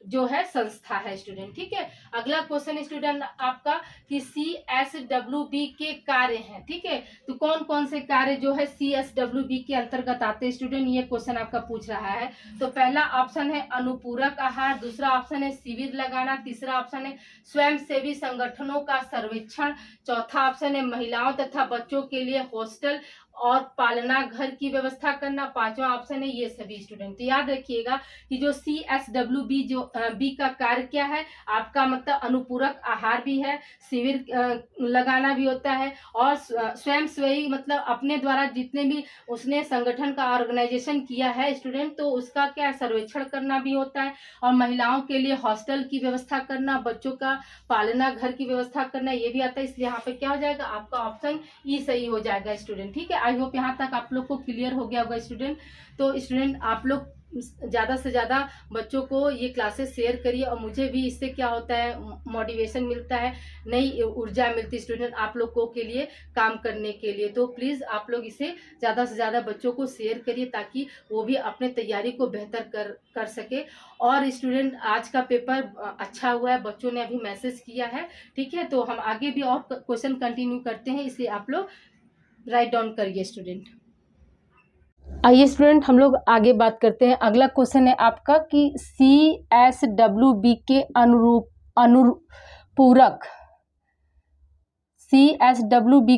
जो है संस्था है स्टूडेंट, ठीक है। अगला क्वेश्चन स्टूडेंट आपका कि CSWB के कार्य हैं, ठीक है, तो कौन कौन से कार्य जो है CSWB के अंतर्गत आते हैं स्टूडेंट, ये क्वेश्चन आपका पूछ रहा है। तो पहला ऑप्शन है अनुपूरक आहार, दूसरा ऑप्शन है शिविर लगाना, तीसरा ऑप्शन है स्वयंसेवी संगठनों का सर्वेक्षण, चौथा ऑप्शन है महिलाओं तथा बच्चों के लिए हॉस्टल और पालना घर की व्यवस्था करना, पांचवा ऑप्शन है ये सभी स्टूडेंट। तो याद रखिएगा कि जो CSWB जो बी का कार्य क्या है आपका, मतलब अनुपूरक आहार भी है, शिविर लगाना भी होता है, और स्वयं सेवी मतलब अपने द्वारा जितने भी उसने संगठन का ऑर्गेनाइजेशन किया है स्टूडेंट, तो उसका क्या सर्वेक्षण करना भी होता है, और महिलाओं के लिए हॉस्टल की व्यवस्था करना, बच्चों का पालना घर की व्यवस्था करना, ये भी आता है। इसलिए यहाँ पे क्या हो जाएगा, आपका ऑप्शन ई सही हो जाएगा स्टूडेंट, ठीक है। आई होप यहाँ तक आप लोग को क्लियर हो गया होगा स्टूडेंट। तो स्टूडेंट आप लोग ज़्यादा से ज़्यादा बच्चों को ये क्लासेस शेयर करिए, और मुझे भी इससे क्या होता है मोटिवेशन मिलता है, नई ऊर्जा मिलती है स्टूडेंट आप लोगों के लिए काम करने के लिए। तो प्लीज़ आप लोग इसे ज़्यादा से ज़्यादा बच्चों को शेयर करिए ताकि वो भी अपने तैयारी को बेहतर कर सके। और स्टूडेंट आज का पेपर अच्छा हुआ है, बच्चों ने अभी मैसेज किया है, ठीक है, तो हम आगे भी और क्वेश्चन कंटिन्यू करते हैं, इसलिए आप लोग राइट डाउन करिए स्टूडेंट। आइए स्टूडेंट हम लोग आगे बात करते हैं। अगला क्वेश्चन है आपका कि CSWB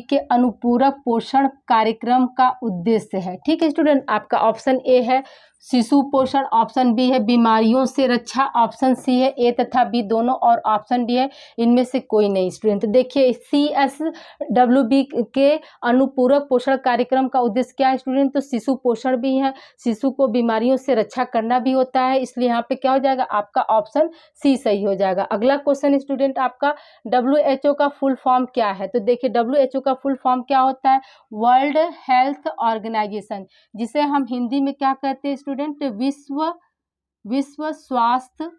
के अनुपूरक पोषण कार्यक्रम का उद्देश्य है, ठीक है स्टूडेंट। आपका ऑप्शन ए है शिशु पोषण, ऑप्शन बी है बीमारियों से रक्षा, ऑप्शन सी है ए तथा बी दोनों, और ऑप्शन डी है इनमें से कोई नहीं स्टूडेंट। तो देखिए CSWB के अनुपूरक पोषण कार्यक्रम का उद्देश्य क्या है स्टूडेंट, तो शिशु पोषण भी है, शिशु को बीमारियों से रक्षा करना भी होता है, इसलिए यहाँ पे क्या हो जाएगा, आपका ऑप्शन सी सही हो जाएगा। अगला क्वेश्चन स्टूडेंट आपका WHO का फुल फॉर्म क्या है। तो देखिए WHO का फुल फॉर्म क्या होता है, वर्ल्ड हेल्थ ऑर्गेनाइजेशन, जिसे हम हिंदी में क्या कहते हैं स्टूडेंट, विश्व स्वास्थ्य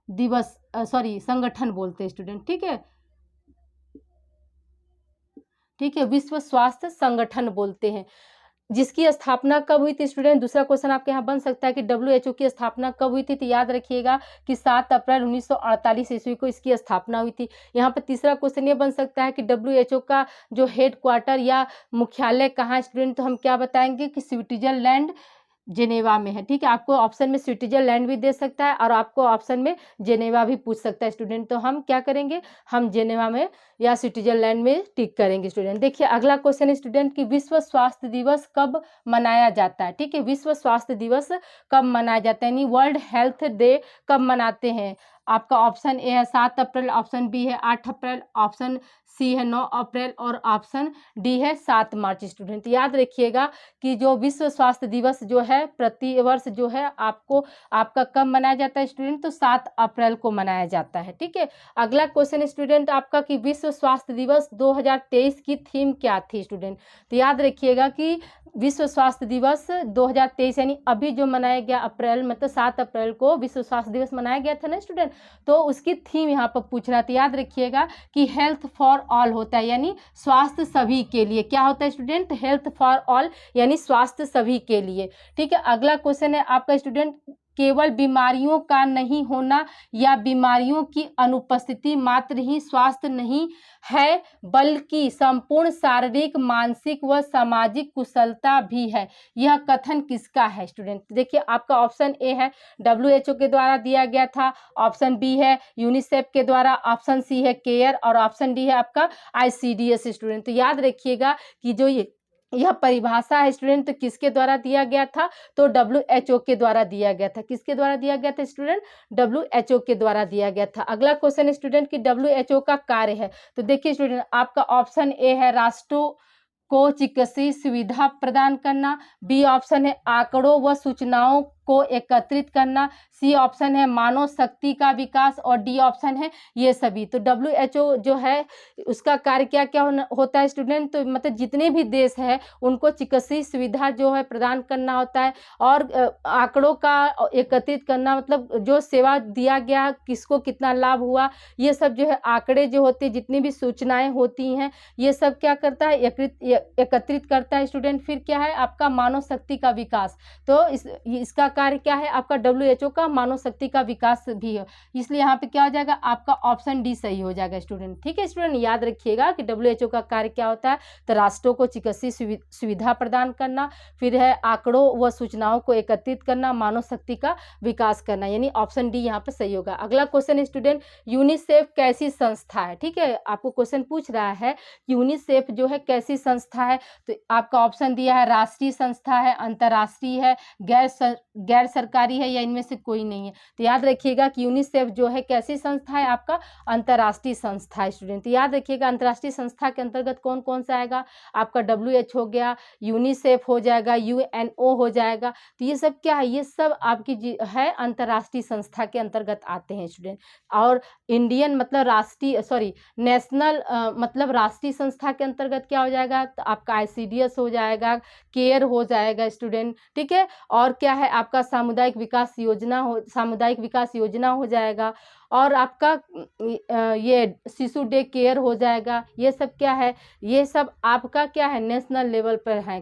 दिवस संगठन बोलते हैं स्टूडेंट, ठीक है, ठीक है, विश्व स्वास्थ्य संगठन बोलते हैं। जिसकी स्थापना कब हुई थी स्टूडेंट? दूसरा क्वेश्चन आपके यहाँ बन सकता है कि WHO की स्थापना कब हुई थी? तो याद रखिएगा कि 7 अप्रैल 1948 ईस्वी को इसकी स्थापना हुई थी। यहाँ पर तीसरा क्वेश्चन ये बन सकता है कि WHO का जो हेड क्वार्टर या मुख्यालय कहाँ है स्टूडेंट? तो हम क्या बताएंगे कि स्विट्जरलैंड जेनेवा में है। ठीक है, आपको ऑप्शन में स्विट्जरलैंड भी दे सकता है और आपको ऑप्शन में जेनेवा भी पूछ सकता है स्टूडेंट। तो हम क्या करेंगे, हम जेनेवा में या स्विट्जरलैंड में टिक करेंगे स्टूडेंट। देखिए अगला क्वेश्चन स्टूडेंट कि विश्व स्वास्थ्य दिवस कब मनाया जाता है? ठीक है, विश्व स्वास्थ्य दिवस कब मनाया जाता है, यानी वर्ल्ड हेल्थ डे कब मनाते हैं? आपका ऑप्शन ए है 7 अप्रैल, ऑप्शन बी है 8 अप्रैल, ऑप्शन सी है 9 अप्रैल और ऑप्शन डी है 7 मार्च स्टूडेंट। याद रखिएगा कि जो विश्व स्वास्थ्य दिवस जो है प्रति वर्ष जो है आपका कब मनाया जाता है स्टूडेंट? तो 7 अप्रैल को मनाया जाता है। ठीक है, अगला क्वेश्चन स्टूडेंट आपका कि विश्व स्वास्थ्य दिवस 2023 की थीम क्या थी स्टूडेंट? तो याद रखिएगा कि विश्व स्वास्थ्य दिवस 2023 यानी अभी जो मनाया गया अप्रैल मतलब 7 अप्रैल को विश्व स्वास्थ्य दिवस मनाया गया था ना स्टूडेंट, तो उसकी थीम यहाँ पर पूछ रहा था। याद रखिएगा कि हेल्थ फॉर ऑल होता है, यानी स्वास्थ्य सभी के लिए। क्या होता है स्टूडेंट? हेल्थ फॉर ऑल यानी स्वास्थ्य सभी के लिए। ठीक है, अगला क्वेश्चन है आपका स्टूडेंट केवल बीमारियों का नहीं होना या बीमारियों की अनुपस्थिति मात्र ही स्वास्थ्य नहीं है बल्कि संपूर्ण शारीरिक, मानसिक व सामाजिक कुशलता भी है। यह कथन किसका है स्टूडेंट? देखिए आपका ऑप्शन ए है WHO के द्वारा दिया गया था, ऑप्शन बी है यूनिसेफ के द्वारा, ऑप्शन सी है केयर और ऑप्शन डी है आपका ICDS स्टूडेंट। तो याद रखिएगा कि जो यह परिभाषा है स्टूडेंट तो किसके द्वारा दिया गया था? तो WHO के द्वारा दिया गया था। किसके द्वारा दिया गया था स्टूडेंट? WHO के द्वारा दिया गया था। अगला क्वेश्चन स्टूडेंट कि WHO का कार्य है, तो देखिए स्टूडेंट आपका ऑप्शन ए है राष्ट्रों को चिकित्सीय सुविधा प्रदान करना, बी ऑप्शन है आंकड़ों व सूचनाओं को एकत्रित करना, सी ऑप्शन है मानव शक्ति का विकास और डी ऑप्शन है ये सभी। तो WHO जो है उसका कार्य क्या क्या होता है स्टूडेंट? तो मतलब जितने भी देश है उनको चिकित्सीय सुविधा जो है प्रदान करना होता है और आंकड़ों का एकत्रित करना, मतलब जो सेवा दिया गया किसको कितना लाभ हुआ, ये सब जो है आंकड़े जो होते हैं, जितनी भी सूचनाएं होती हैं ये सब क्या करता है? एकत्रित करता है स्टूडेंट। फिर क्या है आपका मानव शक्ति का विकास, तो इसका कार्य क्या है आपका? WHO का मानव शक्ति का विकास भी है, इसलिए यहाँ पे क्या हो जाएगा आपका ऑप्शन डी सही हो जाएगा स्टूडेंट। ठीक है स्टूडेंट, याद रखिएगा कि WHO का कार्य क्या होता है? तो राष्ट्रों को चिकित्सीय सुविधा प्रदान करना, फिर है आंकड़ों व सूचनाओं को एकत्रित करना, मानव शक्ति का विकास करना, यानी ऑप्शन डी यहाँ पे सही होगा। अगला क्वेश्चन स्टूडेंट यूनिसेफ कैसी संस्था है? ठीक है, आपको क्वेश्चन पूछ रहा है यूनिसेफ जो है कैसी संस्था है, तो आपका ऑप्शन दिया है राष्ट्रीय संस्था है, अंतर्राष्ट्रीय है, गैर सरकारी है या इनमें से कोई नहीं है। तो याद रखिएगा कि यूनिसेफ जो है कैसी संस्था है? आपका अंतर्राष्ट्रीय संस्था है स्टूडेंट। याद रखिएगा अंतर्राष्ट्रीय संस्था के अंतर्गत कौन कौन सा आएगा? आपका WHO हो गया, यूनिसेफ हो जाएगा, UNO हो जाएगा। तो ये सब क्या है? ये सब आपकी है अंतर्राष्ट्रीय संस्था के अंतर्गत आते हैं स्टूडेंट। और इंडियन मतलब नेशनल मतलब राष्ट्रीय संस्था के अंतर्गत क्या हो जाएगा? तो आपका ICDS हो जाएगा, केयर हो जाएगा स्टूडेंट। ठीक है, और क्या है आपका सामुदायिक विकास योजना हो जाएगा, और आपका ये शिशु डे केयर हो जाएगा। ये सब क्या है? ये सब आपका क्या है? नेशनल लेवल पर है।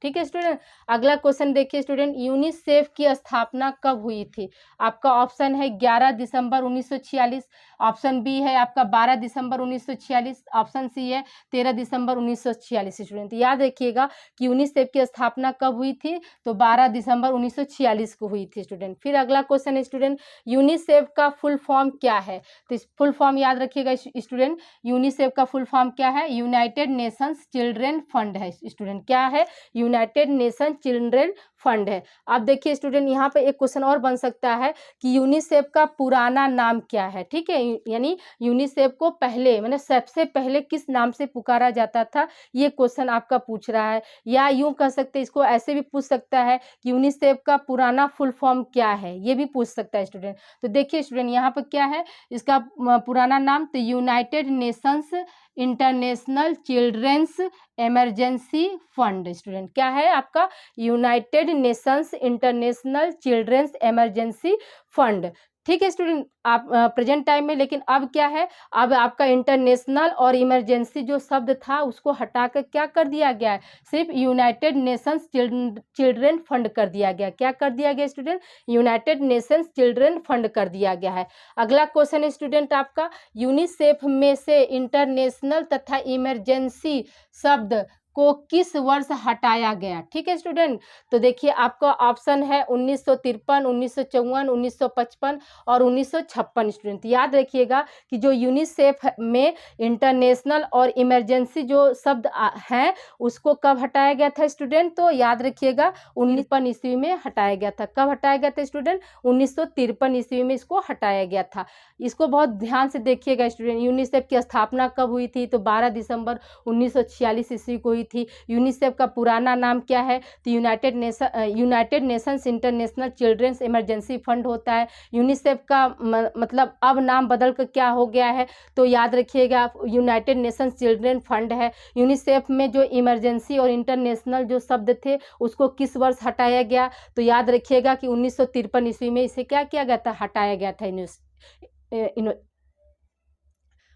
ठीक है स्टूडेंट, अगला क्वेश्चन देखिए स्टूडेंट यूनिसेफ की स्थापना कब हुई थी? आपका ऑप्शन है 11 दिसंबर 1946, ऑप्शन बी है आपका 12 दिसंबर 1946, ऑप्शन सी है 13 दिसंबर 1946 स्टूडेंट। याद रखिएगा कि यूनिसेफ की स्थापना कब हुई थी? तो 12 दिसंबर 1946 को हुई थी स्टूडेंट। फिर अगला क्वेश्चन स्टूडेंट यूनिसेफ का फुल फॉर्म क्या है? तो इस फुल फॉर्म याद रखिएगा स्टूडेंट, यूनिसेफ का फुल फॉर्म क्या है? यूनाइटेड नेशंस चिल्ड्रेन फंड है स्टूडेंट। क्या है? यूनाइटेड नेशन चिल्ड्रेन फंड है। अब देखिए स्टूडेंट यहाँ पे एक क्वेश्चन और बन सकता है कि यूनिसेफ का पुराना नाम क्या है? ठीक है, यानी यूनिसेफ को पहले मतलब सबसे पहले किस नाम से पुकारा जाता था, ये क्वेश्चन आपका पूछ रहा है। या यूं कह सकते हैं, इसको ऐसे भी पूछ सकता है कि यूनिसेफ का पुराना फुल फॉर्म क्या है, ये भी पूछ सकता है स्टूडेंट। तो देखिए स्टूडेंट यहाँ पर क्या है इसका पुराना नाम? तो United Nations International Children's Emergency Fund student. क्या है आपका? United Nations International Children's Emergency Fund. ठीक है स्टूडेंट, आप प्रेजेंट टाइम में, लेकिन अब क्या है, अब आपका इंटरनेशनल और इमरजेंसी जो शब्द था उसको हटाकर क्या कर दिया गया है, सिर्फ यूनाइटेड नेशंस चिल्ड्रन फंड कर दिया गया। क्या कर दिया गया student, United Nations children fund कर दिया गया है। अगला क्वेश्चन स्टूडेंट आपका, यूनिसेफ में से इंटरनेशनल तथा इमरजेंसी शब्द को किस वर्ष हटाया गया। ठीक है स्टूडेंट, तो देखिए आपका ऑप्शन है 1953, 1954, 1955 और 1956 स्टूडेंट। याद रखिएगा कि जो यूनिसेफ में इंटरनेशनल और इमरजेंसी जो शब्द हैं उसको कब हटाया गया था स्टूडेंट, तो याद रखिएगा 1953 ईस्वी में हटाया गया था। कब हटाया गया था स्टूडेंट, 1953 ईस्वी में इसको हटाया गया था। इसको बहुत ध्यान से देखिएगा स्टूडेंट। यूनिसेफ की स्थापना कब हुई थी, तो 12 दिसंबर 1946 ईस्वी को हुई थी। यूनिसेफ का पुराना नाम क्या है, तो United Nations International Children's Emergency Fund होता है। यूनिसेफ का मतलब अब नाम बदल कर क्या हो गया है, तो याद रखिएगा यूनाइटेड नेशंस चिल्ड्रन फंड है। यूनिसेफ में जो इमरजेंसी और इंटरनेशनल जो शब्द थे उसको किस वर्ष हटाया गया, तो याद रखिएगा कि 1953 ईस्वी में इसे क्या किया गया था, हटाया गया था,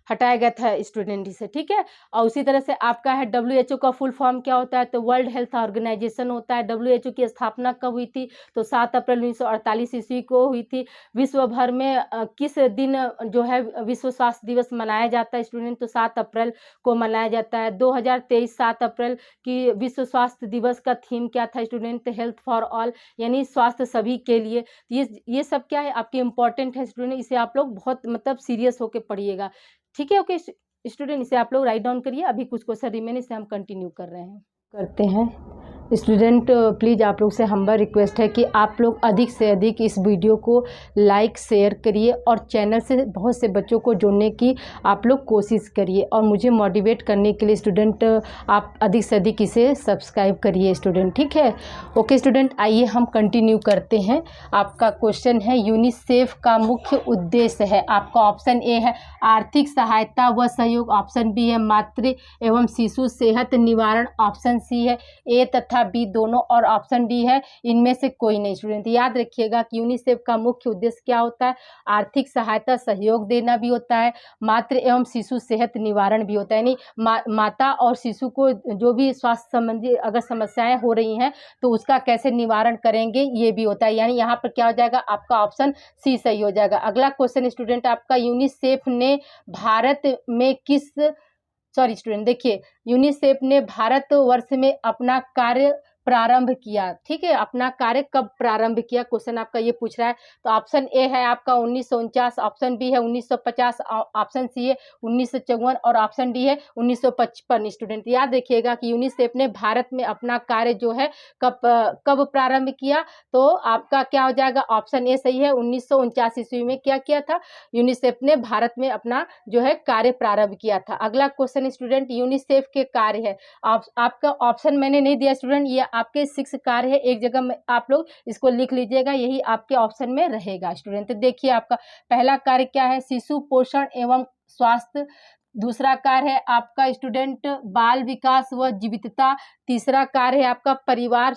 हटाया गया था स्टूडेंट इसे। ठीक है, और उसी तरह से आपका है WHO का फुल फॉर्म क्या होता है, तो वर्ल्ड हेल्थ ऑर्गेनाइजेशन होता है। WHO की स्थापना कब हुई थी, तो 7 अप्रैल 1948 ईस्वी को हुई थी। विश्व भर में किस दिन जो है विश्व स्वास्थ्य दिवस मनाया जाता है स्टूडेंट, तो 7 अप्रैल को मनाया जाता है। 2023 7 अप्रैल की विश्व स्वास्थ्य दिवस का थीम क्या था स्टूडेंट, हेल्थ फॉर ऑल, यानी स्वास्थ्य सभी के लिए। ये सब क्या है आपके इंपॉर्टेंट है स्टूडेंट, इसे आप लोग बहुत मतलब सीरियस होकर पढ़िएगा। ठीक है, ओके स्टूडेंट, इसे आप लोग राइट डाउन करिए। अभी कुछ क्वेश्चन रिमेन, इसे हम कंटिन्यू करते हैं। स्टूडेंट प्लीज़ आप लोग से हम्बल रिक्वेस्ट है कि आप लोग अधिक से अधिक इस वीडियो को लाइक शेयर करिए और चैनल से बहुत से बच्चों को जोड़ने की आप लोग कोशिश करिए, और मुझे मोटिवेट करने के लिए स्टूडेंट आप अधिक से अधिक इसे सब्सक्राइब करिए स्टूडेंट। ठीक है, ओके स्टूडेंट, आइए हम कंटिन्यू करते हैं। आपका क्वेश्चन है यूनिसेफ का मुख्य उद्देश्य है, आपका ऑप्शन ए है आर्थिक सहायता व सहयोग, ऑप्शन बी है मातृ एवं शिशु सेहत निवारण, ऑप्शन सी है ए तथा बी दोनों, और ऑप्शन डी है इनमें से कोई नहीं स्टूडेंट। याद रखिएगा कि यूनिसेफ का मुख्य उद्देश्य क्या होता है, आर्थिक सहायता सहयोग देना भी होता है, मातृ एवं शिशु सेहत निवारण भी होता है, यानी माता और शिशु को जो भी स्वास्थ्य संबंधी अगर समस्याएं हो रही हैं तो उसका कैसे निवारण करेंगे ये भी होता है, यानी यहाँ पर क्या हो जाएगा आपका ऑप्शन सी सही हो जाएगा। अगला क्वेश्चन स्टूडेंट आपका, यूनिसेफ ने भारत में स्टूडेंट देखिए, यूनिसेफ ने भारतवर्ष में अपना कार्य प्रारंभ किया। ठीक है, अपना कार्य कब प्रारंभ किया, क्वेश्चन आपका ये पूछ रहा है। तो ऑप्शन ए है आपका 1949, ऑप्शन बी है 1950, ऑप्शन सी है 1954 और ऑप्शन डी है 1955 स्टूडेंट। याद रखिएगा कि यूनिसेफ ने भारत में अपना कार्य जो है कब प्रारंभ किया, तो आपका क्या हो जाएगा, ऑप्शन ए सही है, 1949 ईस्वी में क्या किया था, यूनिसेफ ने भारत में अपना जो है कार्य प्रारंभ किया था। अगला क्वेश्चन स्टूडेंट, यूनिसेफ के कार्य है, आपका ऑप्शन मैंने नहीं दिया स्टूडेंट, ये आपके 6 कार्य है, एक जगह में आप लोग इसको लिख लीजिएगा, यही आपके ऑप्शन में रहेगा स्टूडेंट। तो देखिए आपका पहला कार्य क्या है, शिशु पोषण एवं स्वास्थ्य। दूसरा कार्य है आपका स्टूडेंट बाल विकास व जीवितता। तीसरा कार्य है आपका परिवार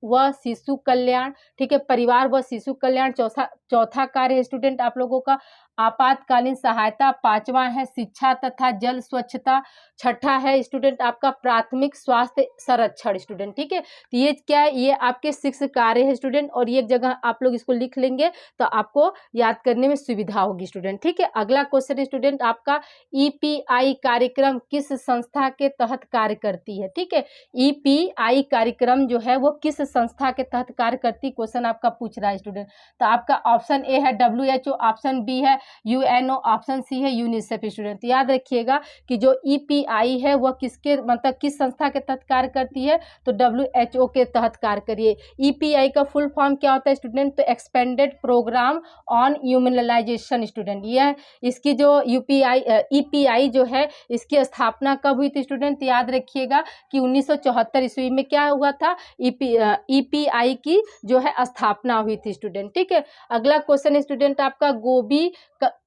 व शिशु कल्याण। ठीक है, परिवार व शिशु कल्याण। चौथा कार्य है स्टूडेंट आप लोगों का आपातकालीन सहायता। पांचवा है शिक्षा तथा जल स्वच्छता। छठा है स्टूडेंट आपका प्राथमिक स्वास्थ्य संरक्षण स्टूडेंट। ठीक है, तो ये क्या है, ये आपके 6 कार्य है स्टूडेंट, और ये एक जगह आप लोग इसको लिख लेंगे तो आपको याद करने में सुविधा होगी स्टूडेंट। ठीक है, अगला क्वेश्चन स्टूडेंट आपका EPI कार्यक्रम किस संस्था के तहत कार्य करती है। ठीक है, EPI कार्यक्रम जो है वो किस संस्था के तहत कार्य करती, क्वेश्चन आपका पूछ रहा है स्टूडेंट। तो आपका ऑप्शन ए है WHO, ऑप्शन बी है UNO, ऑप्शन सी है यूनिसेफ स्टूडेंट। याद रखिएगा कि जो EPI है वह किसके मतलब किस संस्था के तहत कार्य करती है, तो WHO के तहत कार्य करिए। EPI का फुल फॉर्म क्या होता है स्टूडेंट, तो एक्सपेंडेड प्रोग्राम ऑन ह्यूमनलाइजेशन स्टूडेंट। यह इसकी जो EPI जो है इसकी स्थापना कब हुई थी स्टूडेंट, याद रखिएगा कि 1974 ईस्वी में क्या हुआ था, EPI की जो है स्थापना हुई थी स्टूडेंट। ठीक है, अगला क्वेश्चन स्टूडेंट आपका गोभी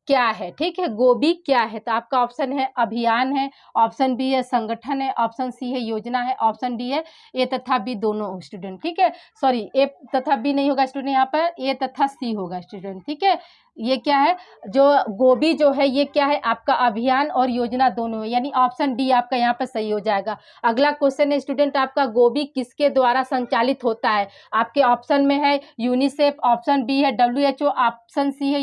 क्या है, ठीक है, गोबी क्या है। तो आपका ऑप्शन है अभियान है, ऑप्शन बी है संगठन है, ऑप्शन सी है योजना है, ऑप्शन डी है ए तथा बी दोनों स्टूडेंट, ठीक है। सॉरी, ए तथा बी नहीं होगा स्टूडेंट, यहाँ पर ए तथा सी होगा स्टूडेंट, ठीक है। ये क्या है, जो गोबी जो है ये क्या है, आपका अभियान और योजना दोनों है, यानी ऑप्शन डी आपका यहाँ पर सही हो जाएगा। अगला क्वेश्चन है स्टूडेंट आपका, गोबी किसके द्वारा संचालित होता है। आपके ऑप्शन में है यूनिसेफ, ऑप्शन बी है WHO, ऑप्शन सी है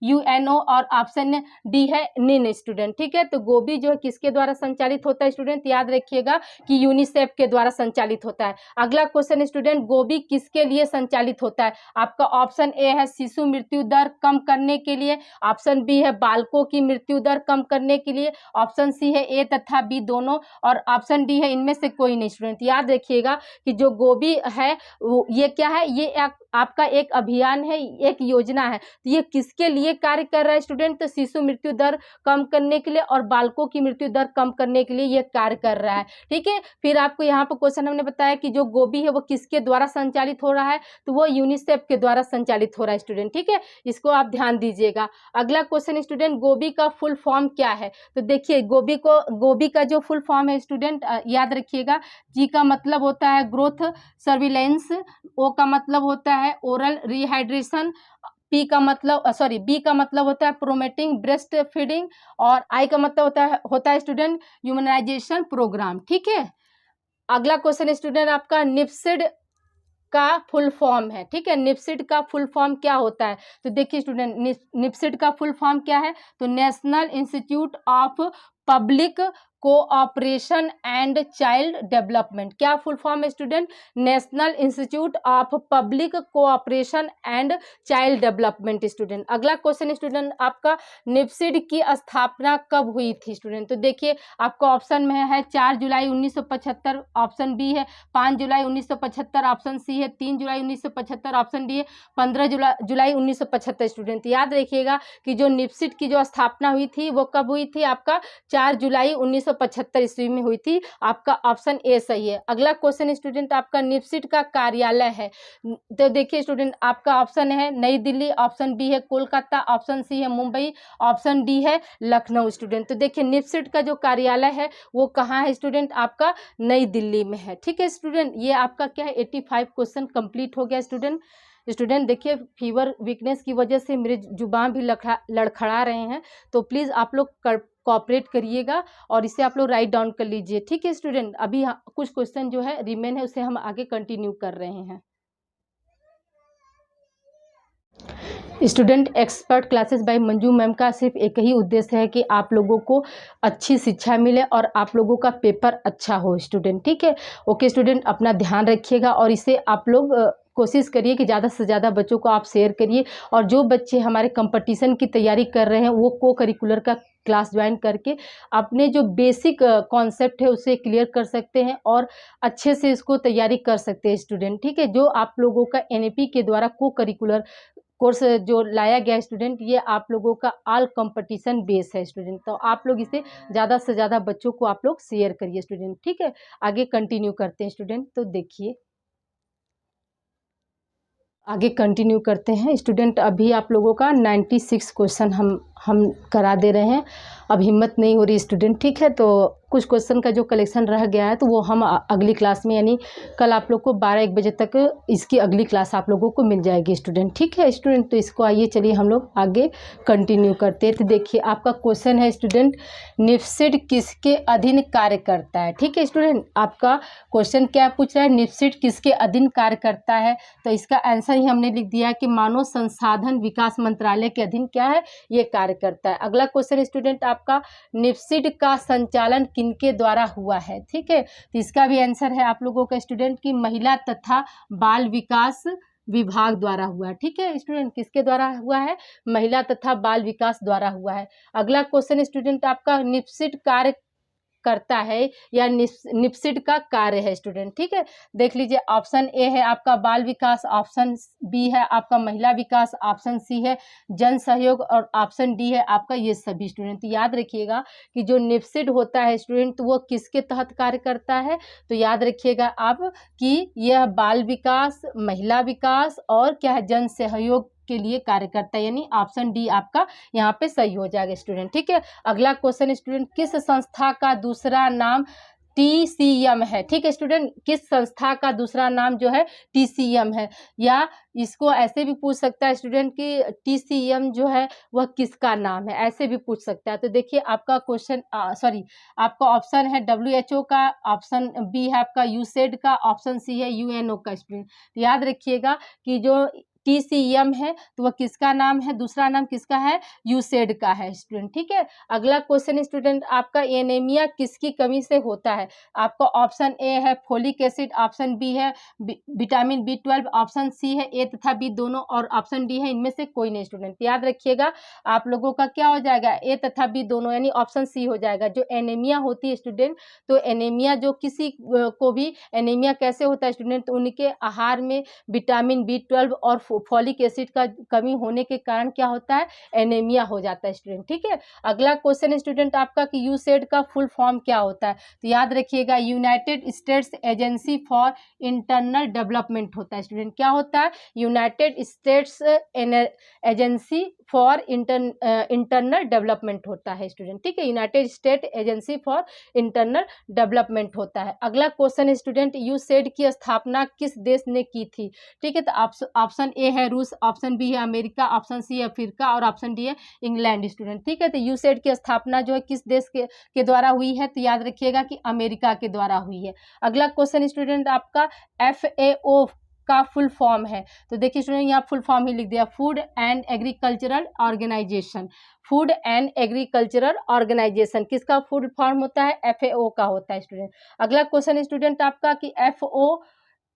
UNO और ऑप्शन डी है निन स्टूडेंट, ठीक है। तो गोबी जो है किसके द्वारा संचालित होता है स्टूडेंट, याद रखिएगा कि यूनिसेफ के द्वारा संचालित होता है। अगला क्वेश्चन स्टूडेंट, गोबी किसके लिए संचालित होता है। आपका ऑप्शन ए है शिशु मृत्यु दर कम करने के लिए, ऑप्शन बी है बालकों की मृत्यु दर कम करने के लिए, ऑप्शन सी है ए तथा बी दोनों और ऑप्शन डी है इनमें से कोई नहीं स्टूडेंट। याद रखिएगा कि जो गोबी है ये क्या है, ये आपका एक अभियान है, एक योजना है। तो ये किसके लिए कार्य कर रहा है स्टूडेंट, तो शिशु मृत्यु दर कम करने के लिए और बालकों की मृत्यु दर कम करने के लिए ये कार्य कर रहा है, ठीक है। फिर आपको यहाँ पर क्वेश्चन हमने बताया कि जो गोबी है वो किसके द्वारा संचालित हो रहा है, तो वो यूनिसेफ के द्वारा संचालित हो रहा है स्टूडेंट, ठीक है। इसको आप ध्यान दीजिएगा। अगला क्वेश्चन स्टूडेंट, गोबी का फुल फॉर्म क्या है। तो देखिए गोबी का जो फुल फॉर्म है स्टूडेंट याद रखिएगा, जी का मतलब होता है ग्रोथ सर्विलेंस, ओ का मतलब होता है ओरल रिहाइड्रेशन, बी का मतलब होता है प्रोमेटिंग ब्रेस्ट फीडिंग और आई का मतलब होता है स्टूडेंट ह्यूमनाइजेशन प्रोग्राम, ठीक है। अगला क्वेश्चन स्टूडेंट आपका निप्सिड का फुल फॉर्म है, ठीक है। निप्सिड का फुल फॉर्म क्या होता है, तो देखिए स्टूडेंट निप्सिड का फुल फॉर्म क्या है, तो national institute of public cooperation and child development. क्या फुल फॉर्म है student, national institute of public cooperation and child development student. अगला क्वेश्चन स्टूडेंट आपका, निप्सिड की स्थापना कब हुई थी स्टूडेंट। तो देखिए आपका ऑप्शन में है 4 जुलाई 1975, ऑप्शन बी है 5 जुलाई 1975, ऑप्शन सी है 3 जुलाई 1975, ऑप्शन डी है 15 जुलाई 1975 स्टूडेंट। याद रखिएगा कि जो निप्सिड की जो स्थापना हुई थी वो कब हुई थी, आपका 4 जुलाई 1975 ईस्वी में हुई थी। आपका ऑप्शन ए सही है। अगला क्वेश्चन स्टूडेंट आपका, निप्सिड का कार्यालय है, तो देखिए स्टूडेंट आपका ऑप्शन है नई दिल्ली, ऑप्शन बी है कोलकाता, ऑप्शन सी है मुंबई, ऑप्शन डी है लखनऊ स्टूडेंट। तो देखिए निप्सिड का जो कार्यालय है वो कहाँ है स्टूडेंट, आपका नई दिल्ली में है, ठीक है स्टूडेंट। ये आपका क्या है 85 क्वेश्चन कंप्लीट हो गया स्टूडेंट। देखिए फीवर वीकनेस की वजह से मेरे जुबान भी लड़खड़ा रहे हैं, तो प्लीज़ आप लोग कोऑपरेट करिएगा और इसे आप लोग राइट डाउन कर लीजिए, ठीक है स्टूडेंट। अभी कुछ क्वेश्चन जो है रिमेन है उसे हम आगे कंटिन्यू कर रहे हैं। Student, expert classes by Manju ma'am का सिर्फ एक ही उद्देश्य है कि आप लोगों को अच्छी शिक्षा मिले और आप लोगों का पेपर अच्छा हो स्टूडेंट, ठीक है। ओके स्टूडेंट, अपना ध्यान रखिएगा और इसे आप लोग कोशिश करिए कि ज़्यादा से ज़्यादा बच्चों को आप शेयर करिए। और जो बच्चे हमारे कंपटीशन की तैयारी कर रहे हैं वो को करिकुलर का क्लास ज्वाइन करके अपने जो बेसिक कॉन्सेप्ट है उसे क्लियर कर सकते हैं और अच्छे से इसको तैयारी कर सकते हैं स्टूडेंट, ठीक है। जो आप लोगों का NAP के द्वारा को करिकुलर कोर्स जो लाया गया स्टूडेंट, ये आप लोगों का ऑल कंपटीशन बेस है स्टूडेंट। तो आप लोग इसे ज़्यादा से ज़्यादा बच्चों को आप लोग शेयर करिए स्टूडेंट, ठीक है। आगे कंटिन्यू करते हैं स्टूडेंट। तो देखिए आगे कंटिन्यू करते हैं स्टूडेंट। अभी आप लोगों का 96 क्वेश्चन हम करा दे रहे हैं। अब हिम्मत नहीं हो रही स्टूडेंट, ठीक है। तो कुछ क्वेश्चन का जो कलेक्शन रह गया है तो वो हम अगली क्लास में, यानी कल आप लोग को 12-1 बजे तक इसकी अगली क्लास आप लोगों को मिल जाएगी स्टूडेंट, ठीक है स्टूडेंट। तो इसको आइए चलिए हम लोग आगे कंटिन्यू करते हैं। तो देखिए आपका क्वेश्चन है स्टूडेंट, निप्सिड किसके अधीन कार्य करता है, ठीक है स्टूडेंट। आपका क्वेश्चन क्या पूछ रहा है, निप्सिड किसके अधीन कार्य करता है। तो इसका आंसर ही हमने लिख दिया है कि मानव संसाधन विकास मंत्रालय के अधीन क्या है, ये कार्य करता है। अगला क्वेश्चन स्टूडेंट आपका, निप्सिड का संचालन किनके द्वारा हुआ है, ठीक है। तो इसका भी आंसर है आप लोगों का स्टूडेंट की महिला तथा बाल विकास विभाग द्वारा हुआ है, ठीक है स्टूडेंट। किसके द्वारा हुआ है, महिला तथा बाल विकास द्वारा हुआ है। अगला क्वेश्चन स्टूडेंट आपका, निप्सिड कार्य करता है या निप्सिड का कार्य है स्टूडेंट, ठीक है। देख लीजिए ऑप्शन ए है आपका बाल विकास, ऑप्शन बी है आपका महिला विकास, ऑप्शन सी है जन सहयोग और ऑप्शन डी है आपका ये सभी स्टूडेंट। याद रखिएगा कि जो निप्सिड होता है स्टूडेंट वो किसके तहत कार्य करता है, तो याद रखिएगा आप कि यह बाल विकास, महिला विकास और क्या है जन सहयोग के लिए कार्य करता है, यानी ऑप्शन डी आपका यहाँ पे सही हो जाएगा स्टूडेंट। ठीक है, अगला क्वेश्चन स्टूडेंट, किस संस्था का दूसरा नाम TCM है? ठीक है स्टूडेंट, किस संस्था का दूसरा नाम जो है TCM है? या इसको ऐसे भी पूछ सकता है स्टूडेंट कि TCM जो है वह किसका नाम है, ऐसे भी पूछ सकता है। तो देखिए आपका क्वेश्चन आपका ऑप्शन है WHO का, ऑप्शन बी है आपका यूसेड का, ऑप्शन सी है UNO का स्टूडेंट। याद रखिएगा कि जो TCM है तो वह किसका नाम है, दूसरा नाम किसका है, यूसेड का है स्टूडेंट। ठीक है, अगला क्वेश्चन स्टूडेंट, आपका एनीमिया किसकी कमी से होता है? आपका ऑप्शन ए है फोलिक एसिड, ऑप्शन बी है विटामिन B12, ऑप्शन सी है ए तथा बी दोनों, और ऑप्शन डी है इनमें से कोई नहीं स्टूडेंट। याद रखिएगा आप लोगों का क्या हो जाएगा, ए तथा बी दोनों, यानी ऑप्शन सी हो जाएगा। जो एनीमिया होती है स्टूडेंट, तो एनीमिया जो किसी को भी एनीमिया कैसे होता है स्टूडेंट, तो उनके आहार में विटामिन B12 और फॉलिक एसिड का कमी होने के कारण क्या होता है, एनीमिया हो जाता है स्टूडेंट। ठीक है, अगला क्वेश्चन स्टूडेंट आपका कि यूसेड का फुल फॉर्म क्या होता है? तो याद रखिएगा United states agency for internal development होता है स्टूडेंट। क्या होता है, United states agency for internal development होता है स्टूडेंट। ठीक है, United state agency for internal development होता है। अगला क्वेश्चन स्टूडेंट, यूसेड की स्थापना किस देश ने की थी? ठीक है, तो ऑप्शन ए है रूस, ऑप्शन बी है अमेरिका, ऑप्शन सी है अफ्रीका, और ऑप्शन डी है इंग्लैंड स्टूडेंट। ठीक है, तो यूसेड की स्थापना जो है किस देश के द्वारा हुई है? तो याद रखिएगा कि अमेरिका के द्वारा हुई है। अगला क्वेश्चन स्टूडेंट आपका FAO का फुल फॉर्म है, तो देखिए स्टूडेंट यहाँ फुल फॉर्म ही लिख दिया, food and agricultural organisation. Food and agricultural organisation किसका फुल फॉर्म होता है? FAO का होता है स्टूडेंट। अगला क्वेश्चन स्टूडेंट आपका कि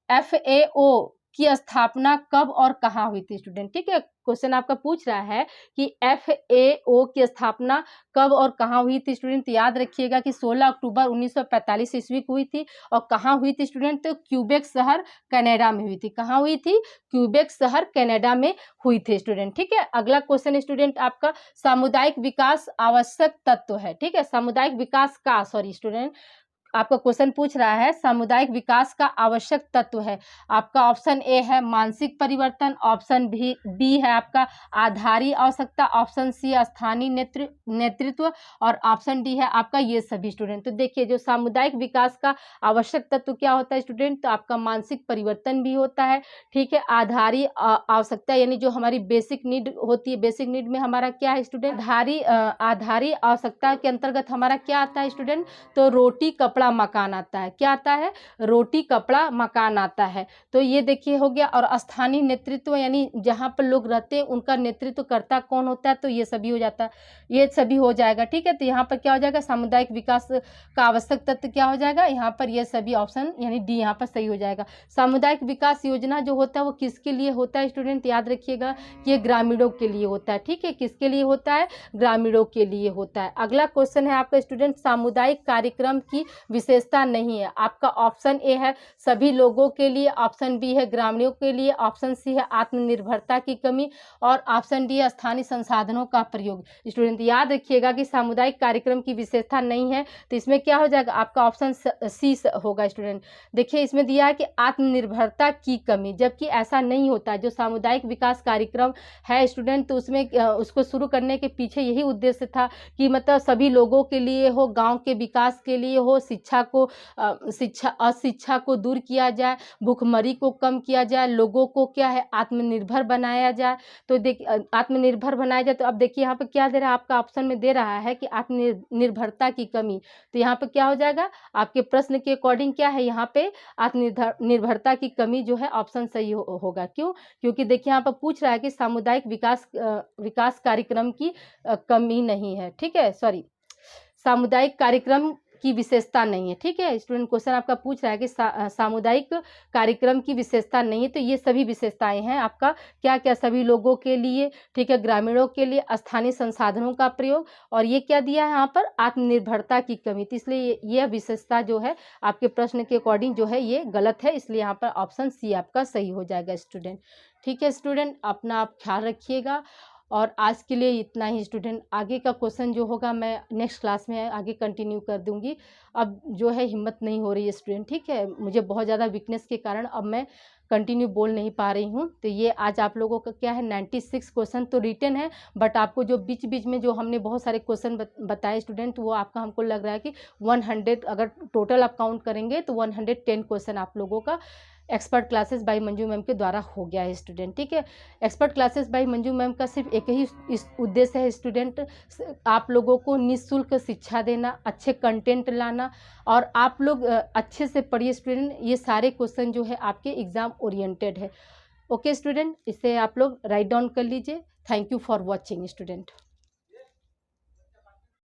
FAO की स्थापना कब और कहाँ हुई थी स्टूडेंट? ठीक है, क्वेश्चन आपका पूछ रहा है कि FAO की स्थापना कब और कहाँ हुई थी स्टूडेंट। याद रखिएगा कि 16 अक्टूबर 1945 ईस्वी को हुई थी। और कहाँ हुई थी स्टूडेंट? तो क्यूबेक शहर कनाडा में हुई थी। कहाँ हुई थी? क्यूबेक शहर कनाडा में हुई थी स्टूडेंट। ठीक है, अगला क्वेश्चन स्टूडेंट आपका सामुदायिक विकास आवश्यक तत्व है। ठीक है, सामुदायिक विकास का स्टूडेंट आपका क्वेश्चन पूछ रहा है सामुदायिक विकास का आवश्यक तत्व है। आपका ऑप्शन ए है मानसिक परिवर्तन, ऑप्शन बी है आपका आधारी आवश्यकता, ऑप्शन सी स्थानीय नेतृत्व, और ऑप्शन डी है आपका ये सभी स्टूडेंट। तो देखिए जो सामुदायिक विकास का आवश्यक तत्व क्या होता है स्टूडेंट, तो आपका मानसिक परिवर्तन भी होता है। ठीक है, आधारी आवश्यकता यानी जो हमारी बेसिक नीड होती है, बेसिक नीड में हमारा क्या है स्टूडेंट, आधारी आवश्यकता के अंतर्गत हमारा क्या आता है स्टूडेंट, तो रोटी कपड़ा मकान आता है। क्या आता है? रोटी कपड़ा मकान आता है। तो ये देखिए हो गया। और स्थानीय नेतृत्व यानी जहाँ पर लोग रहते हैं उनका नेतृत्व करता कौन होता है, तो ये सभी हो जाता है, ये सभी हो जाएगा। ठीक है, तो यहाँ पर क्या हो जाएगा, सामुदायिक विकास का आवश्यक तत्व क्या हो जाएगा, यहाँ पर ये सभी ऑप्शन यानी डी यहाँ पर सही हो जाएगा। सामुदायिक विकास योजना जो होता है वो किसके लिए होता है स्टूडेंट, याद रखिएगा कि ये ग्रामीणों के लिए होता है। ठीक है, किसके लिए होता है, ग्रामीणों के लिए होता है। अगला क्वेश्चन है आपका स्टूडेंट सामुदायिक कार्यक्रम की विशेषता नहीं है। आपका ऑप्शन ए है सभी लोगों के लिए, ऑप्शन बी है ग्रामीणों के लिए, ऑप्शन सी है आत्मनिर्भरता की कमी, और ऑप्शन डी है स्थानीय संसाधनों का प्रयोग। स्टूडेंट याद रखिएगा कि सामुदायिक कार्यक्रम की विशेषता नहीं है, तो इसमें क्या हो जाएगा, आपका ऑप्शन सी होगा स्टूडेंट। देखिए इसमें दिया है कि आत्मनिर्भरता की कमी, जबकि ऐसा नहीं होता है। जो सामुदायिक विकास कार्यक्रम है स्टूडेंट, तो उसमें उसको शुरू करने के पीछे यही उद्देश्य था कि मतलब सभी लोगों के लिए हो, गांव के विकास के लिए हो, अशिक्षा को दूर किया जाए, भूखमरी को कम किया जाए, लोगों को क्या है आत्मनिर्भर बनाया जाए। तो देखिए आत्मनिर्भर बनाया जाए, तो अब देखिए यहाँ पे क्या दे रहा है, आपका ऑप्शन में दे रहा है कि आत्मनिर्भरता की कमी। तो यहाँ पे क्या हो जाएगा, आपके प्रश्न के अकॉर्डिंग क्या है, यहाँ पे आत्मनिर्भरता की कमी जो है ऑप्शन सही होगा। क्यों? क्योंकि देखिए यहाँ पर पूछ रहा है कि सामुदायिक विकास कार्यक्रम की कमी नहीं है। ठीक है, सामुदायिक कार्यक्रम की विशेषता नहीं है। ठीक है स्टूडेंट, क्वेश्चन आपका पूछ रहा है कि सामुदायिक कार्यक्रम की विशेषता नहीं है, तो ये सभी विशेषताएं हैं आपका क्या क्या, सभी लोगों के लिए, ठीक है, ग्रामीणों के लिए, स्थानीय संसाधनों का प्रयोग, और ये क्या दिया है यहाँ पर आत्मनिर्भरता की कमी। तो इसलिए यह विशेषता जो है आपके प्रश्न के अकॉर्डिंग जो है ये गलत है, इसलिए यहाँ पर ऑप्शन सी आपका सही हो जाएगा स्टूडेंट। ठीक है स्टूडेंट, अपना आप ख्याल रखिएगा और आज के लिए इतना ही स्टूडेंट। आगे का क्वेश्चन जो होगा मैं नेक्स्ट क्लास में आगे कंटिन्यू कर दूंगी। अब जो है हिम्मत नहीं हो रही है स्टूडेंट, ठीक है, मुझे बहुत ज़्यादा वीकनेस के कारण अब मैं कंटिन्यू बोल नहीं पा रही हूँ। तो ये आज आप लोगों का क्या है 96 क्वेश्चन तो रिटन है, बट आपको जो बीच बीच में जो हमने बहुत सारे क्वेश्चन बताए स्टूडेंट, वो आपका हमको लग रहा है कि 100, अगर टोटल आप काउंट करेंगे तो 110 क्वेश्चन आप लोगों का expert classes by Manju ma'am के द्वारा हो गया है स्टूडेंट, ठीक है। Expert classes by Manju ma'am का सिर्फ एक ही उद्देश्य है स्टूडेंट, आप लोगों को निःशुल्क शिक्षा देना, अच्छे कंटेंट लाना, और आप लोग अच्छे से पढ़िए स्टूडेंट। ये सारे क्वेश्चन जो है आपके एग्जाम ओरिएंटेड है। ओके स्टूडेंट, इसे आप लोग राइट डाउन कर लीजिए। Thank you for watching student.